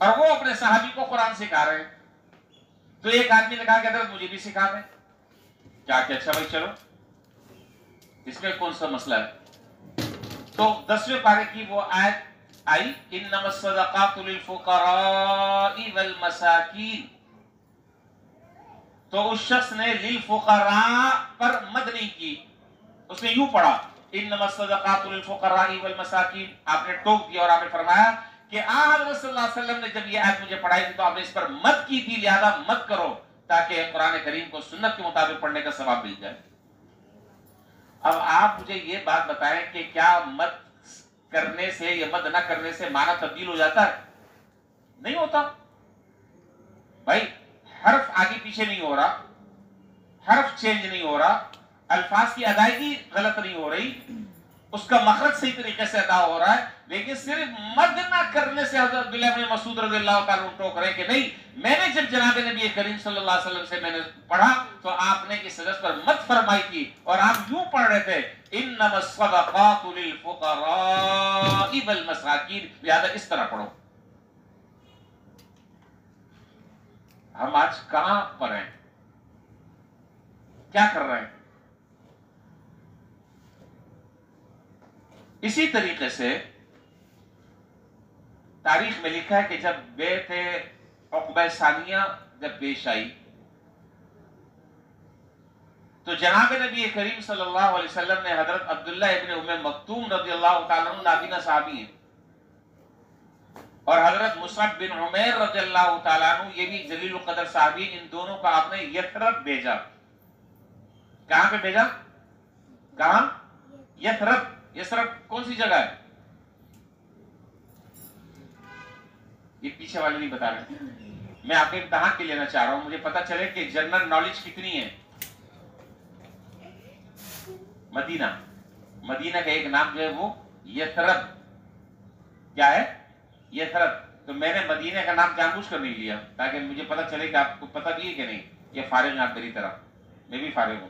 اور وہ اپنے صحابی کو قرآن سکھا رہے ہیں. تو ایک آدمی نے کہا کہ حضرت مجھے بھی سکھا دیں. کیا کہ اچھا بھائی چلو، اس میں کون سا مسئلہ ہے. تو 10ویں پارے کی وہ آیت آئی، انما الصدقات للفقراء والمساکین. تو اس شخص نے للفقراء پر مد نہیں کی، اس نے یوں پڑھا انما الصدقات للفقراء والمساکین. آپ نے ٹوک دیا اور آپ نے فرمایا کہ حضرت صلی اللہ علیہ وسلم نے جب یہ آیت مجھے پڑھائی تھی تو آپ نے اس پر مت کی تھی، لہذا مت کرو تاکہ قرآن کریم کو سنت کے مطابق پڑھنے کا ثواب مل جائے. اب آپ مجھے یہ بات بتائیں کہ کیا مت کرنے سے یا مت نہ کرنے سے معنی تبدیل ہو جاتا ہے؟ نہیں ہوتا. بھائی حرف آگے پیچھے نہیں ہو رہا، حرف چینج نہیں ہو رہا، الفاظ کی ادائیگی غلط نہیں ہو رہی، اس کا مخرج صحیح طریقے سے ادا ہو رہا ہے، لیکن صرف مد نہ کرنے سے حضرت عبداللہ بن مسعود رضی اللہ تعالیٰ عنہ ٹوک رہے کہ نہیں، میں نے جب جناب نبی کریم صلی اللہ علیہ وسلم سے میں نے پڑھا تو آپ نے اس سجد پر مد فرمائی تھی، اور آپ یوں پڑھ رہے تھے انما الصدقات للفقراء والمساکین، لہذا اس طرح پڑھو. ہم آج کہاں پر ہیں؟ کیا کر رہے ہیں؟ اسی طریقے سے تاریخ میں لکھا ہے کہ جب بیعت عقبہ ثانیہ جب پیش آئی تو جناب نبی کریم صلی اللہ علیہ وسلم نے حضرت عبداللہ ابن ام مکتوم رضی اللہ تعالیٰ عنہ نابینا صحابی ہیں، اور حضرت مصعب بن عمیر رضی اللہ تعالیٰ عنہ یہ بھی جلیل القدر صحابی، ان دونوں کو آپ نے یثرب بھیجا. کہاں پہ بھیجا؟ کہاں؟ یثرب. یثرب کون سی جگہ ہے؟ یہ پیچھے والے نہیں بتا رہے. میں آپ کے امتحان کے لینا چاہ رہا ہوں، مجھے پتا چلے کہ جنرل نالج کتنی ہے. مدینہ. مدینہ کا ایک نام جو ہے وہ یثرب. کیا ہے؟ یثرب. تو میں نے مدینہ کا نام جان بوجھ کر نہیں لیا تاکہ مجھے پتا چلے کہ آپ کو پتا بھی ہے کہ نہیں. یہ فارغ ہیں آپ میری طرح، میں بھی فارغ ہوں.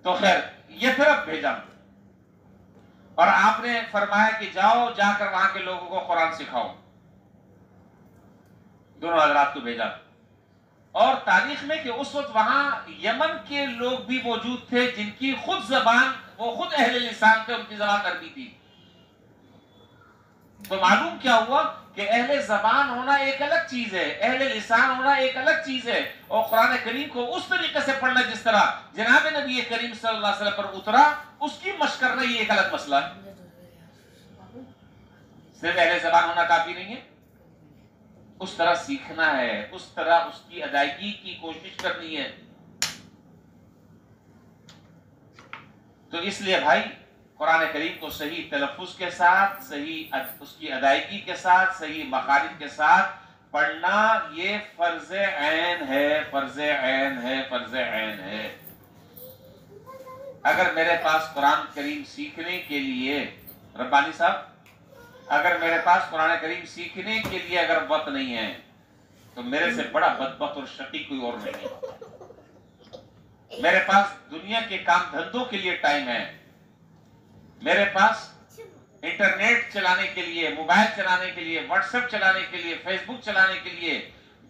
تو خیر یثرب بھیجا، اور آپ نے فرمایا کہ جاؤ جا کر وہاں کے لوگوں کو قرآن سکھاؤ. دونوں حضرات کو بھیجا. اور تاریخ میں کہ اس وقت وہاں یمن کے لوگ بھی موجود تھے جن کی خود زبان، وہ خود اہل لسان تھے، ان کی زبان عربی تھی. تو معلوم کیا ہوا کہ اہل زبان ہونا ایک الگ چیز ہے، اہل لسان ہونا ایک الگ چیز ہے، اور قرآن کریم کو اس طریقے سے پڑھنا جس طرح جناب نبی کریم صلی اللہ علیہ وسلم پر اترا، اس کی مشق کرنا یہ ایک الگ مسئلہ ہے. صرف اہل زبان ہونا کافی نہیں ہے، اس طرح سیکھنا ہے، اس طرح اس کی ادائیگی کی کوشش کرنی ہے. تو اس لیے بھائی قرآن کریم کو صحیح تلفظ کے ساتھ، صحیح اس کی ادائیگی کے ساتھ، صحیح مخارج کے ساتھ پڑھنا یہ فرض عین ہے، فرض عین ہے، فرض عین ہے. اگر میرے پاس قرآن کریم سیکھنے کے لیے، ربانی صاحب، اگر میرے پاس قرآن کریم سیکھنے کے لیے اگر وقت نہیں ہے تو میرے سے بڑا بدبخت اور شقی کوئی اور نہیں ہے۔ میرے پاس دنیا کے کام دھندوں کے لیے ٹائم ہے، میرے پاس انٹرنیٹ چلانے کے لیے، موبائل چلانے کے لیے، واٹس ایپ چلانے کے لیے، فیس بک چلانے کے لیے،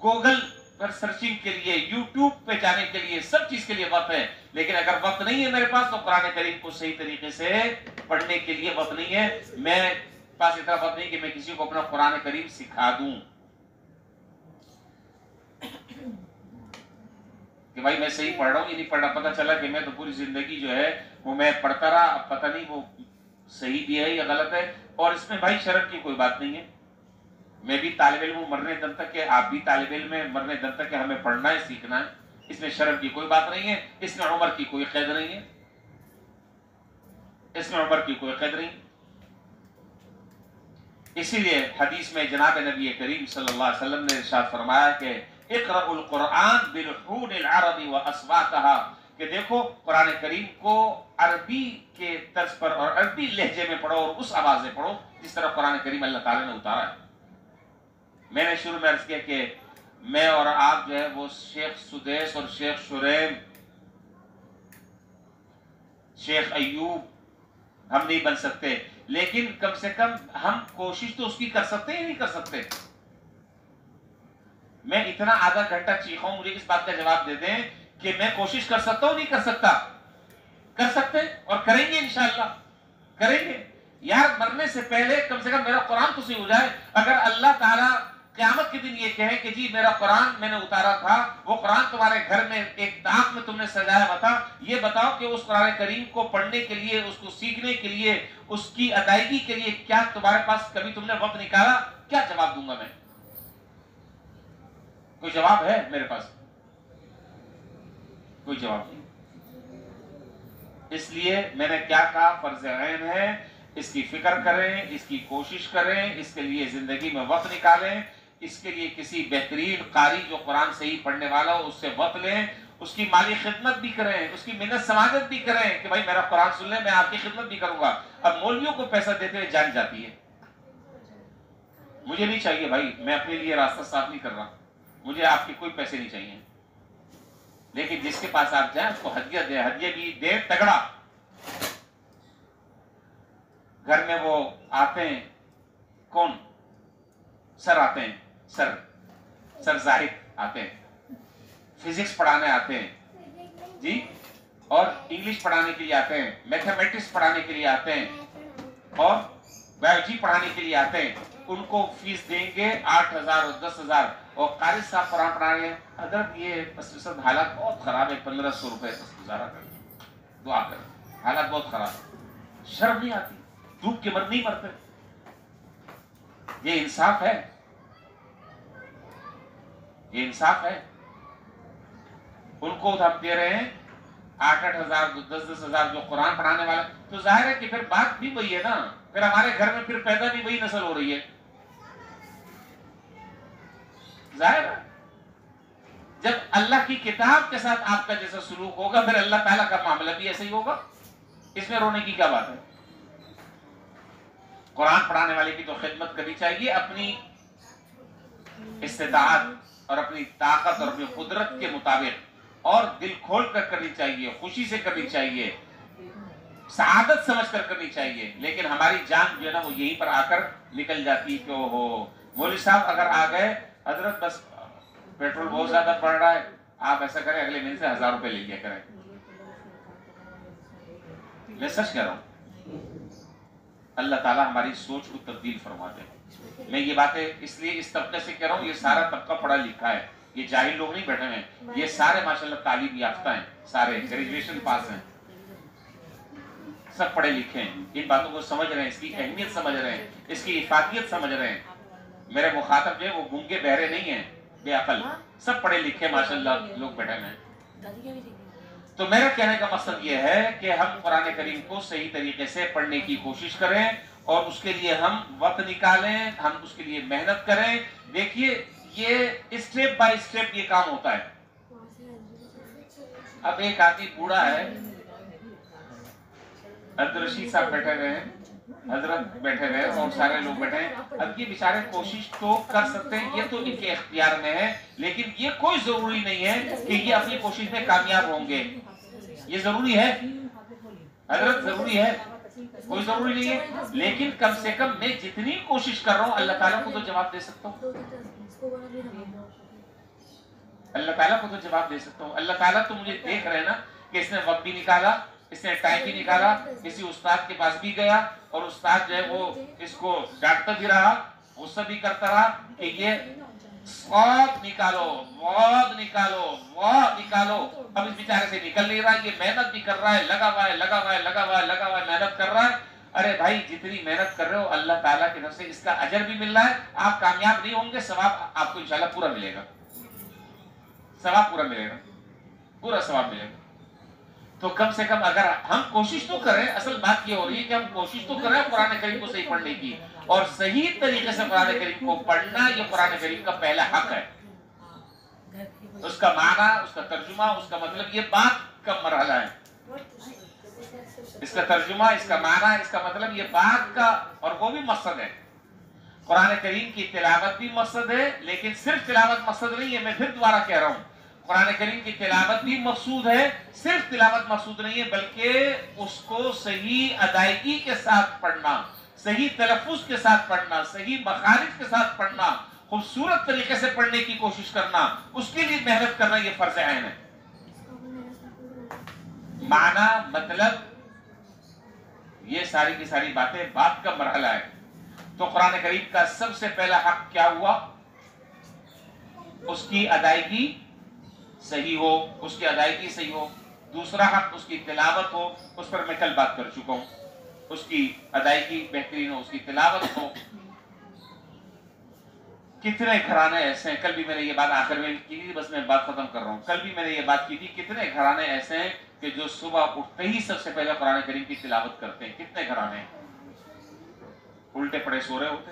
گوگل پر سرچنگ کے لیے، یوٹیوب پہ جانے کے لیے، سب چیز کے لیے وقت ہے۔ لیکن اگر وقت نہیں ہے میرے پاس تو قرآن کریم کو صحیح طریقے سے پڑھنے کے لیے وقت نہیں ہے۔ میں پاس اتنا وقت نہیں کہ میں کسی کو اپنا قرآن کریم سکھا دوں کہ بھائی میں صحیح پڑھ رہا ہوں یہ نہیں پڑھ رہا۔ پتہ چلا کہ میں تو پوری زندگی جو ہے وہ میں پڑھتا رہا، اب پتہ نہیں وہ صحیح بھی ہے یا غلط ہے۔ اور اس میں بھائی شرم کی کوئی بات نہیں ہے، میں بھی طالب علم ہوں مرنے دم تک کہ آپ بھی طالب علم ہیں مرنے دم تک کہ ہمیں پڑھنا ہے، سیکھنا ہے، اس میں شرم کی کوئی بات نہیں ہے، اس میں عمر کی کوئی قید نہیں ہے، اس میں عمر کی کوئی قید نہیں۔ اسی لیے حدیث میں جناب نبی کریم صلی اللہ علیہ وسلم نے ارشاد فرمایا کہ اقرأ القرآن بلحون العرب واصواتها، کہ دیکھو قرآن کریم کو عربی کے طرز پر اور عربی لہجے میں پڑھو اور اس آواز میں پڑھو جس طرح قرآن کریم اللہ تعالیٰ نے اتارا ہے۔ میں نے شروع میں عرض کیا کہ میں اور آپ جو ہے وہ شیخ سدیس اور شیخ شریم، شیخ ایوب ہم نہیں بن سکتے، لیکن کم سے کم ہم کوشش تو اس کی کر سکتے ہیں نہیں کر سکتے؟ میں اتنا آدھا گھنٹہ چیخا ہوں، مجھے اس بات کا جواب دے دیں کہ میں کوشش کر سکتا ہوں نہیں کر سکتا؟ کر سکتے اور کریں گے انشاءاللہ، کریں گے۔ یار مرنے سے پہلے کم سے کم میرا قرآن تو صحیح ہو جائے۔ اگر اللہ تعالیٰ قیامت کے دن یہ کہے کہ جی میرا قرآن میں نے اتارا تھا، وہ قرآن تمہارے گھر میں ایک طاق میں تم نے سجایا ہوا تھا، یہ بتاؤ کہ اس قرآن کریم کو پڑھنے کے لیے، اس کو سیکھنے کے لیے، اس کی ادائیگی کے لیے کیا تمہارے پاس کبھی تم نے وقت نکالا؟ کیا جواب دوں گا میں؟ کوئی جواب ہے میرے پاس؟ کوئی جواب نہیں۔ اس لیے میں نے کیا کہا، فرض عین ہے، اس کی فکر کریں، اس کی کوشش کریں، اس کے لیے زندگی میں وقت نکالیں، اس کے لیے کسی بہترین قاری جو قرآن صحیح پڑھنے والا ہو اس سے وقت لیں، اس کی مالی خدمت بھی کریں، اس کی منت سماجت بھی کریں کہ بھائی میرا قرآن سن لیں، میں آپ کی خدمت بھی کروں گا۔ اب مولویوں کو پیسہ دیتے ہوئے جان جاتی ہے، مجھے نہیں چاہیے بھائی، میں اپنے لیے راستہ صاف نہیں کر رہا، مجھے آپ کے کوئی پیسے نہیں چاہیے، لیکن جس کے پاس آپ جائیں اس کو ہدیہ دیں، ہدیہ بھی دیں تگڑا۔ گھر میں وہ آتے ہیں، کون؟ سر آتے ہیں، سر زاہد آتے ہیں، فزکس پڑھانے آتے ہیں جی، اور انگلش پڑھانے کے لیے آتے ہیں، میتھمیٹکس پڑھانے کے لیے آتے ہیں، اور بایولوجی پڑھانے کے لیے آتے ہیں۔ ان کو فیس دیں گے 8,000 اور 10,000، اور قاری صاحب قرآن پڑھائیں گے، حضرت یہ حالات بہت خراب ہے، 1,500 روپے گزارا کر دعا کر، حالات بہت خراب ہے۔ شرم نہیں آتی؟ دھوپ کے مر نہیں مرتے؟ یہ انصاف ہے؟ یہ انصاف ہے؟ ان کو ہم دے رہے ہیں 8,000 10,000 جو قرآن پڑھانے والا، تو ظاہر ہے کہ پھر بات بھی وہی ہے نا، پھر ہمارے گھر میں پھر پیدا بھی وہی نسل ہو رہی ہے، ظاہر ہے۔ جب اللہ کی کتاب کے ساتھ آپ کا جیسا سلوک ہوگا پھر اللہ تعالیٰ کا معاملہ بھی ایسا ہی ہوگا، اس میں رونے کی کیا بات ہے؟ قرآن پڑھانے والے کی تو خدمت کرنی چاہیے اپنی استطاعت اور اپنی طاقت اور اپنی قدرت کے مطابق، اور دل کھول کر کرنی چاہیے، خوشی سے کرنی چاہیے، سعادت سمجھ کر کرنی چاہیے۔ لیکن ہماری جان جو ہے نا وہ یہیں پر آ کر نکل جاتی ہے کہ اوہو مولوی صاحب اگر آ گئے، حضرت بس پیٹرول بہت زیادہ پڑ رہا ہے، آپ ایسا کریں اگلے مہینے سے 1,000 روپے لے لیا کریں۔ میں سچ کہہ رہا ہوں، اللہ تعالیٰ ہماری سوچ کو تبدیل فرما دے۔ میں یہ باتیں اس لیے اس طبقے سے کہہ رہا ہوں، یہ سارا طبقہ پڑھا لکھا ہے، یہ جاہل لوگ نہیں بیٹھے ہیں، یہ سارے ماشاءاللہ تعلیم یافتہ ہیں، سارے گریجویشن پاس ہیں، سب پڑھے لکھے ہیں، ان باتوں کو سمجھ رہے ہیں، اس کی اہمیت سمجھ رہے ہیں، اس کی افادیت سمجھ رہے ہیں۔ میرے مخاطب جو ہے وہ گونگے بہرے نہیں ہیں، بے عقل، سب پڑھے لکھے ماشاءاللہ لوگ بیٹھے ہیں۔ تو میرا کہنے کا مقصد یہ ہے کہ ہم قرآن کریم کو صحیح طریقے سے پڑھنے کی کوشش کریں، اور اس کے لیے ہم وقت نکالیں، ہم اس کے لیے محنت کریں۔ دیکھیے یہ اسٹیپ بائی اسٹیپ یہ کام ہوتا ہے۔ اب ایک آدمی بوڑھا ہے، عبد الرشید صاحب بیٹھے ہوئے ہیں, حضرت بیٹھے ہوئے ہیں اور سارے لوگ بیٹھے ہیں. اب یہ بیچارے کوشش تو کر سکتے ہیں, یہ تو ان کے اختیار میں ہے, لیکن یہ کوئی ضروری نہیں ہے کہ یہ اپنی کوشش میں کامیاب ہوں گے. یہ ضروری ہے حضرت, ضروری ہے, کوئی ضروری نہیں ہے, لیکن کم سے کم میں جتنی کوشش کر رہا ہوں اللہ تعالیٰ کو تو جواب دے سکتا ہوں. اللہ تعالیٰ کو تو جواب دے سکتا ہوں. اللہ تعالیٰ تو مجھے دیکھ رہے نا کہ اس نے وقت بھی نکالا, اس نے ٹائم بھی نکالا, کسی استاد کے پاس بھی گیا اور استاد جو ہے وہ اس کو ڈانٹتا بھی رہا, غصہ بھی کرتا رہا کہ یہ وقت نکالو, وقت نکالو, وقت نکالو. اب اس بیچارے سے نکل نہیں رہا, یہ محنت بھی کر رہا ہے, لگا ہوا ہے, لگا ہوا ہے, لگا ہوا ہے, لگا ہوا ہے, محنت کر رہا ہے. ارے بھائی جتنی محنت کر رہے ہو اللہ تعالیٰ کی طرف سے اس کا اجر بھی مل رہا ہے. آپ کامیاب نہیں ہوں گے, ثواب آپ کو انشاءاللہ پورا ملے گا, ثواب پورا ملے گا, پورا ثواب ملے گا. تو کم سے کم اگر ہم کوشش تو کریں, اصل بات یہ ہو رہی ہے کہ ہم کوشش تو کریں قرآن کریم کو صحیح پڑھنے کی, اور صحیح طریقے سے قرآن کریم کو پڑھنا یہ قرآن کریم کا پہلا حق ہے. اس کا معنی, اس کا ترجمہ, اس کا مطلب, یہ بات کا مرحلہ ہے. اس کا ترجمہ, اس کا معنی, اس کا مطلب, یہ بات کا, اور وہ بھی مقصد ہے. قرآن کریم کی تلاوت بھی مقصد ہے, لیکن صرف تلاوت مقصد نہیں ہے. میں پھر دوبارہ کہہ رہا ہوں, قرآن کریم کی تلاوت بھی مقصود ہے, صرف تلاوت مقصود نہیں ہے, بلکہ اس کو صحیح ادائیگی کے ساتھ پڑھنا, صحیح تلفظ کے ساتھ پڑھنا, صحیح مخارج کے ساتھ پڑھنا, خوبصورت طریقے سے پڑھنے کی کوشش کرنا, اس کے لیے محنت کرنا, یہ فرض عین ہے. معنی, مطلب, یہ ساری کی ساری باتیں بات کا مرحلہ ہے. تو قرآن کریم کا سب سے پہلا حق کیا ہوا؟ اس کی ادائیگی صحیح ہو, اس کی ادائیگی صحیح ہو. دوسرا حق اس کی تلاوت ہو, اس پر میں کل بات کر چکا ہوں, اس کی ادائیگی بہترین ہو, اس کی تلاوت ہو. کتنے گھرانے ایسے ہیں, کل بھی میں نے یہ بات آخر میں کی تھی, بس میں بات ختم کر رہا ہوں. کل بھی میں نے یہ بات کی تھی, کتنے گھرانے ایسے ہیں کہ جو صبح اٹھتے ہی سب سے پہلے قرآن کریم کی تلاوت کرتے ہیں. کتنے گھرانے ہیں الٹے پڑے سو رہے ہوتے,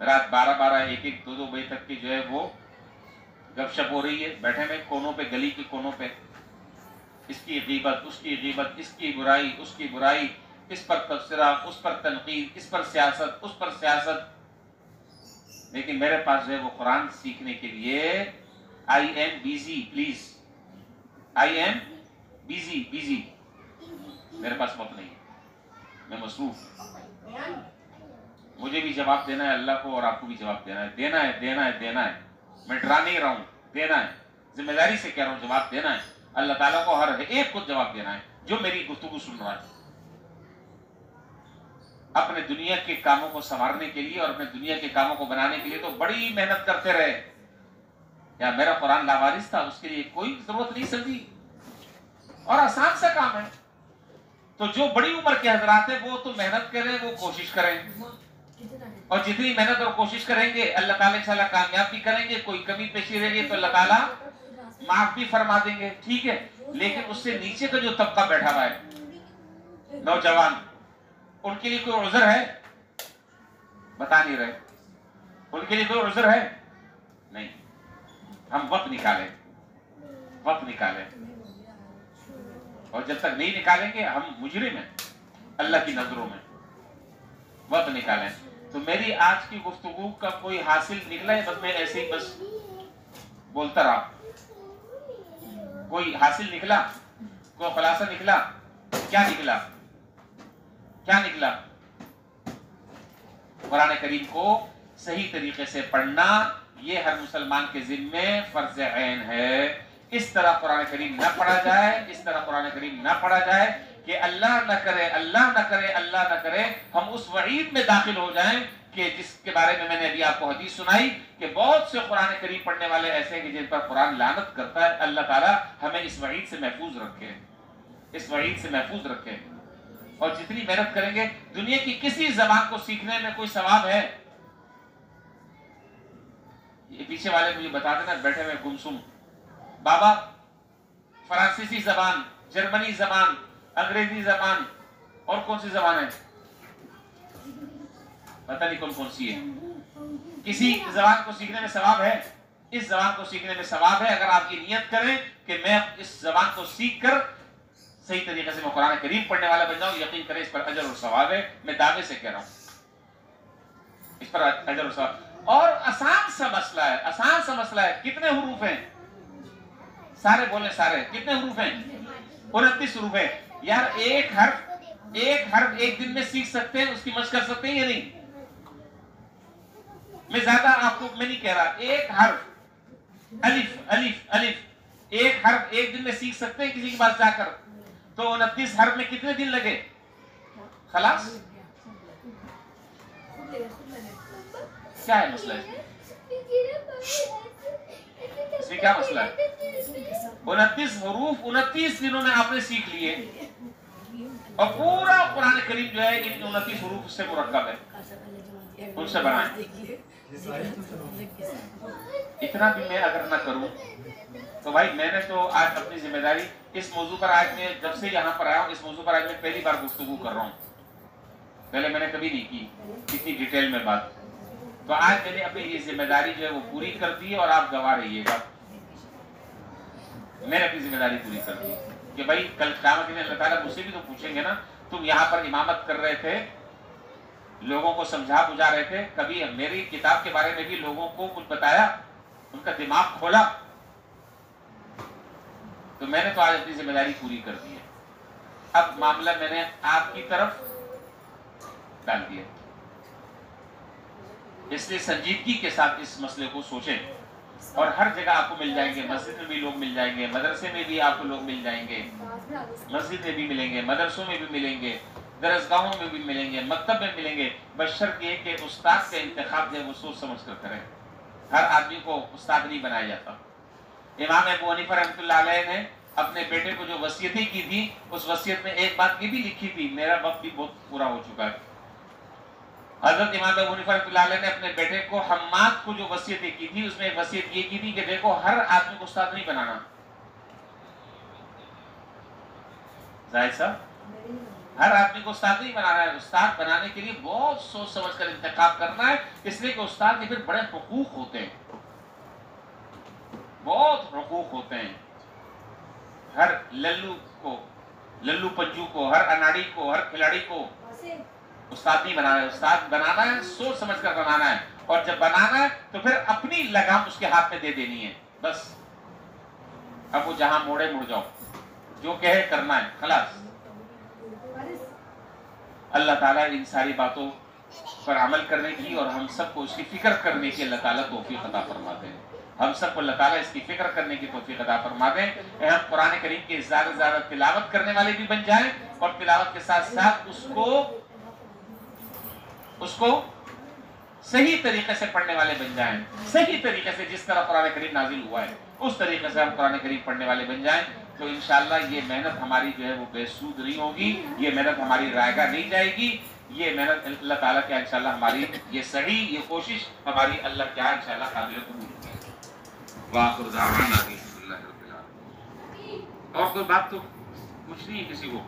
رات 12 1 2 بجے تک کی جو ہے وہ گپ شپ ہو رہی ہے, بیٹھے میں کونوں پہ, گلی کے کونوں پہ, اس کی غیبت, اس کی غیبت, اس کی برائی, اس کی برائی, اس پر تبصرہ, اس پر تنقید, اس پر سیاست, اس پر سیاست. لیکن میرے پاس جو ہے وہ قرآن سیکھنے کے لیے I am busy, please, I am busy, میرے پاس وقت نہیں ہے, میں مصروف. مجھے بھی جواب دینا ہے اللہ کو, اور آپ کو بھی جواب دینا ہے, دینا ہے, دینا ہے, دینا ہے. میں ڈرا نہیں رہا ہوں, دینا ہے, ذمہ داری سے کہہ رہا ہوں, جواب دینا ہے. اللہ تعالیٰ کو ہر ایک کو جواب دینا ہے جو میری گفتگو سن رہا ہے. اپنے دنیا کے کاموں کو سنوارنے کے لیے اور اپنے دنیا کے کاموں کو بنانے کے لیے تو بڑی محنت کرتے رہے. یا میرا قرآن لاوارث تھا, اس کے لیے کوئی ضرورت نہیں سمجھی, اور آسان سا کام ہے. تو جو بڑی عمر کے حضرات ہیں وہ تو محنت کریں, وہ کوشش کریں, اور جتنی محنت اور کوشش کریں گے اللہ تعالیٰ انشاءاللہ کامیاب بھی کریں گے. کوئی کمی پیشی رہ گئی تو اللہ تعالیٰ معاف بھی فرما دیں گے, ٹھیک ہے. لیکن اس سے نیچے کا جو طبقہ بیٹھا ہوا ہے, نوجوان, ان کے لیے کوئی عذر ہے؟ بتا نہیں رہے. ان کے لیے کوئی عذر ہے؟ نہیں. ہم وقت نکالیں, وقت نکالیں, اور جب تک نہیں نکالیں گے ہم مجرم ہیں اللہ کی نظروں میں. وقت نکالیں. تو میری آج کی گفتگو کا کوئی حاصل نکلا ہے؟ بس میں ایسے ہی بس بولتا رہا. کوئی حاصل نکلا, کوئی خلاصہ نکلا؟ کیا نکلا؟ کیا نکلا؟ قرآن کریم کو صحیح طریقے سے پڑھنا یہ ہر مسلمان کے ذمے فرض عین ہے. اس طرح قرآن کریم نہ پڑھا جائے, اس طرح قرآن کریم نہ پڑھا جائے کہ اللہ نہ کرے, اللہ نہ کرے, اللہ نہ کرے ہم اس وعید میں داخل ہو جائیں کہ جس کے بارے میں نے ابھی آپ کو حدیث سنائی کہ بہت سے قرآن کریم پڑھنے والے ایسے ہیں کہ جن پر قرآن لعنت کرتا ہے. اللہ تعالیٰ ہمیں اس وعید سے محفوظ رکھے, اس وعید سے محفوظ رکھے. اور جتنی محنت کریں گے, دنیا کی کسی زبان کو سیکھنے میں کوئی ثواب ہے؟ یہ پیچھے والے مجھے بتا دینا, بیٹھے ہوئے گمسم بابا, فرانسیسی زبان, جرمنی زبان, انگریزی زبان, اور کون سی زبان ہے پتہ نہیں کون کون سی ہے. کسی زبان کو سیکھنے میں ثواب ہے؟ اس زبان کو سیکھنے میں ثواب ہے اگر آپ یہ نیت کریں کہ میں اس زبان کو سیکھ کر صحیح طریقے سے میں قرآن کریم پڑھنے والا بن جاؤں، یقین کریں اس پر اجر اور ثواب ہے، میں دعوے سے کہہ رہا ہوں، اس پر اجر اور ثواب۔ اور آسان سا مسئلہ ہے، آسان سا مسئلہ ہے۔ کتنے حروف ہیں؟ سارے بولیں، سارے کتنے حروف ہیں؟ 29 حروف ہیں۔ یار ایک حرف ایک دن میں سیکھ سکتے ہیں، اس کی مشق کر سکتے ہیں یا نہیں؟ میں زیادہ آپ کو میں نہیں کہہ رہا، ایک حرف الف ایک حرف ایک دن میں سیکھ سکتے ہیں کسی کے پاس جا کر، تو 29 حرف میں کتنے دن لگے؟ خلاص کیا ہے مسئلہ اس میں کیا مسئلہ ہے؟ 29 حروف 29 دنوں میں آپ نے سیکھ لیے، اور پورا قرآن کریم جو ہے ان 29 حروف سے مرکب ہے، ان سے بنائیں۔ اتنا بھی میں اگر نہ کروں تو بھائی میں نے تو آج اپنی ذمہ داری اس موضوع پر، آج میں جب سے یہاں پر آیا ہوں اس موضوع پر آج میں پہلی بار گفتگو کر رہا ہوں، پہلے میں نے کبھی نہیں کی اتنی ڈیٹیل میں بات، تو آج میں نے اپنی یہ ذمہ داری جو ہے وہ پوری کر دی ہے، اور آپ گواہ رہیے گا، میں نے اپنی ذمہ داری پوری کر دی کہ بھائی کل قیامت کے دن اللہ تعالیٰ مجھ سے بھی تو پوچھیں گے نا، تم یہاں پر امامت کر رہے تھے، لوگوں کو سمجھا بجھا رہے تھے، کبھی میری کتاب کے بارے میں بھی لوگوں کو کچھ بتایا، ان کا دماغ کھولا؟ تو میں نے تو آج اپنی ذمہ داری پوری کر دی ہے، اب معاملہ میں نے آپ کی طرف ڈال دیا، اس لیے سنجیدگی کے ساتھ اس مسئلے کو سوچیں، اور ہر جگہ آپ کو مل جائیں گے، مسجد میں بھی لوگ مل جائیں گے، مدرسے میں بھی آپ کو لوگ مل جائیں گے، مسجد میں بھی ملیں گے، مدرسوں میں بھی ملیں گے، درسگاہوں میں بھی ملیں گے، مکتب میں ملیں گے، بشرط یہ کہ استاد کا انتخاب جو ہے وہ سوچ سمجھ کر کریں، ہر آدمی کو استاد نہیں بنایا جاتا۔ امام ابو حنیفہ رحمۃ اللہ علیہ نے اپنے بیٹے کو جو وصیتیں کی تھی، اس وصیت میں ایک بات یہ بھی لکھی تھی، میرا وقت بھی بہت پورا ہو چکا ہے، حضرت امام ابو حنیفہ رحمۃ اللہ علیہ نے اپنے بیٹے کو حماد کو جو وصیتیں کی تھی، اس میں وصیت یہ کی تھی کہ دیکھو ہر آدمی کو استاد نہیں بنانا، زاہد صاحب ہر آدمی کو استاد نہیں بنانا ہے، استاد بنانے کے لیے بہت سوچ سمجھ کر انتخاب کرنا ہے، اس لیے کہ استاد کے پھر بڑے حقوق ہوتے ہیں، بہت حقوق ہوتے ہیں، ہر للو پنجو کو، ہر اناڑی کو، ہر کھلاڑی کو استاد نہیں بنانا ہے، استاد بنانا ہے سوچ سمجھ کر بنانا ہے، اور جب بنانا ہے تو پھر اپنی لگام اس کے ہاتھ میں دے دینی ہے، بس اب وہ جہاں موڑے مڑ جاؤ، جو کہے کرنا ہے، خلاص۔ اللہ تعالیٰ ان ساری باتوں پر عمل کرنے کی اور ہم سب کو اس کی فکر کرنے کی اللہ تعالیٰ توفیق عطا فرما دیں، ہم سب کو اللہ تعالیٰ اس کی فکر کرنے کی توفیق عطا فرما دیں، ہم قرآن کریم کی زیادہ سے زیادہ تلاوت کرنے والے بھی بن جائیں، اور تلاوت کے ساتھ ساتھ اس کو صحیح طریقے سے پڑھنے والے بن جائیں، صحیح طریقے سے جس طرح قرآن کریم نازل ہوا ہے اس طریقے سے ہم قرآن کریم پڑھنے والے بن جائیں، تو انشاءاللہ یہ محنت ہماری جو ہے وہ بے سود نہیں ہوگی، یہ محنت ہماری رائے گاہ نہیں جائے گی، یہ محنت اللہ تعالیٰ کیا انشاءاللہ ہماری یہ صحیح یہ کوشش ہماری اللہ کیا انشاءاللہ قابل قبول ہوگی۔ وآخر دعوانا الحمدللہ رب العالمین۔ اور کوئی بات تو کچھ نہیں ہے کسی کو؟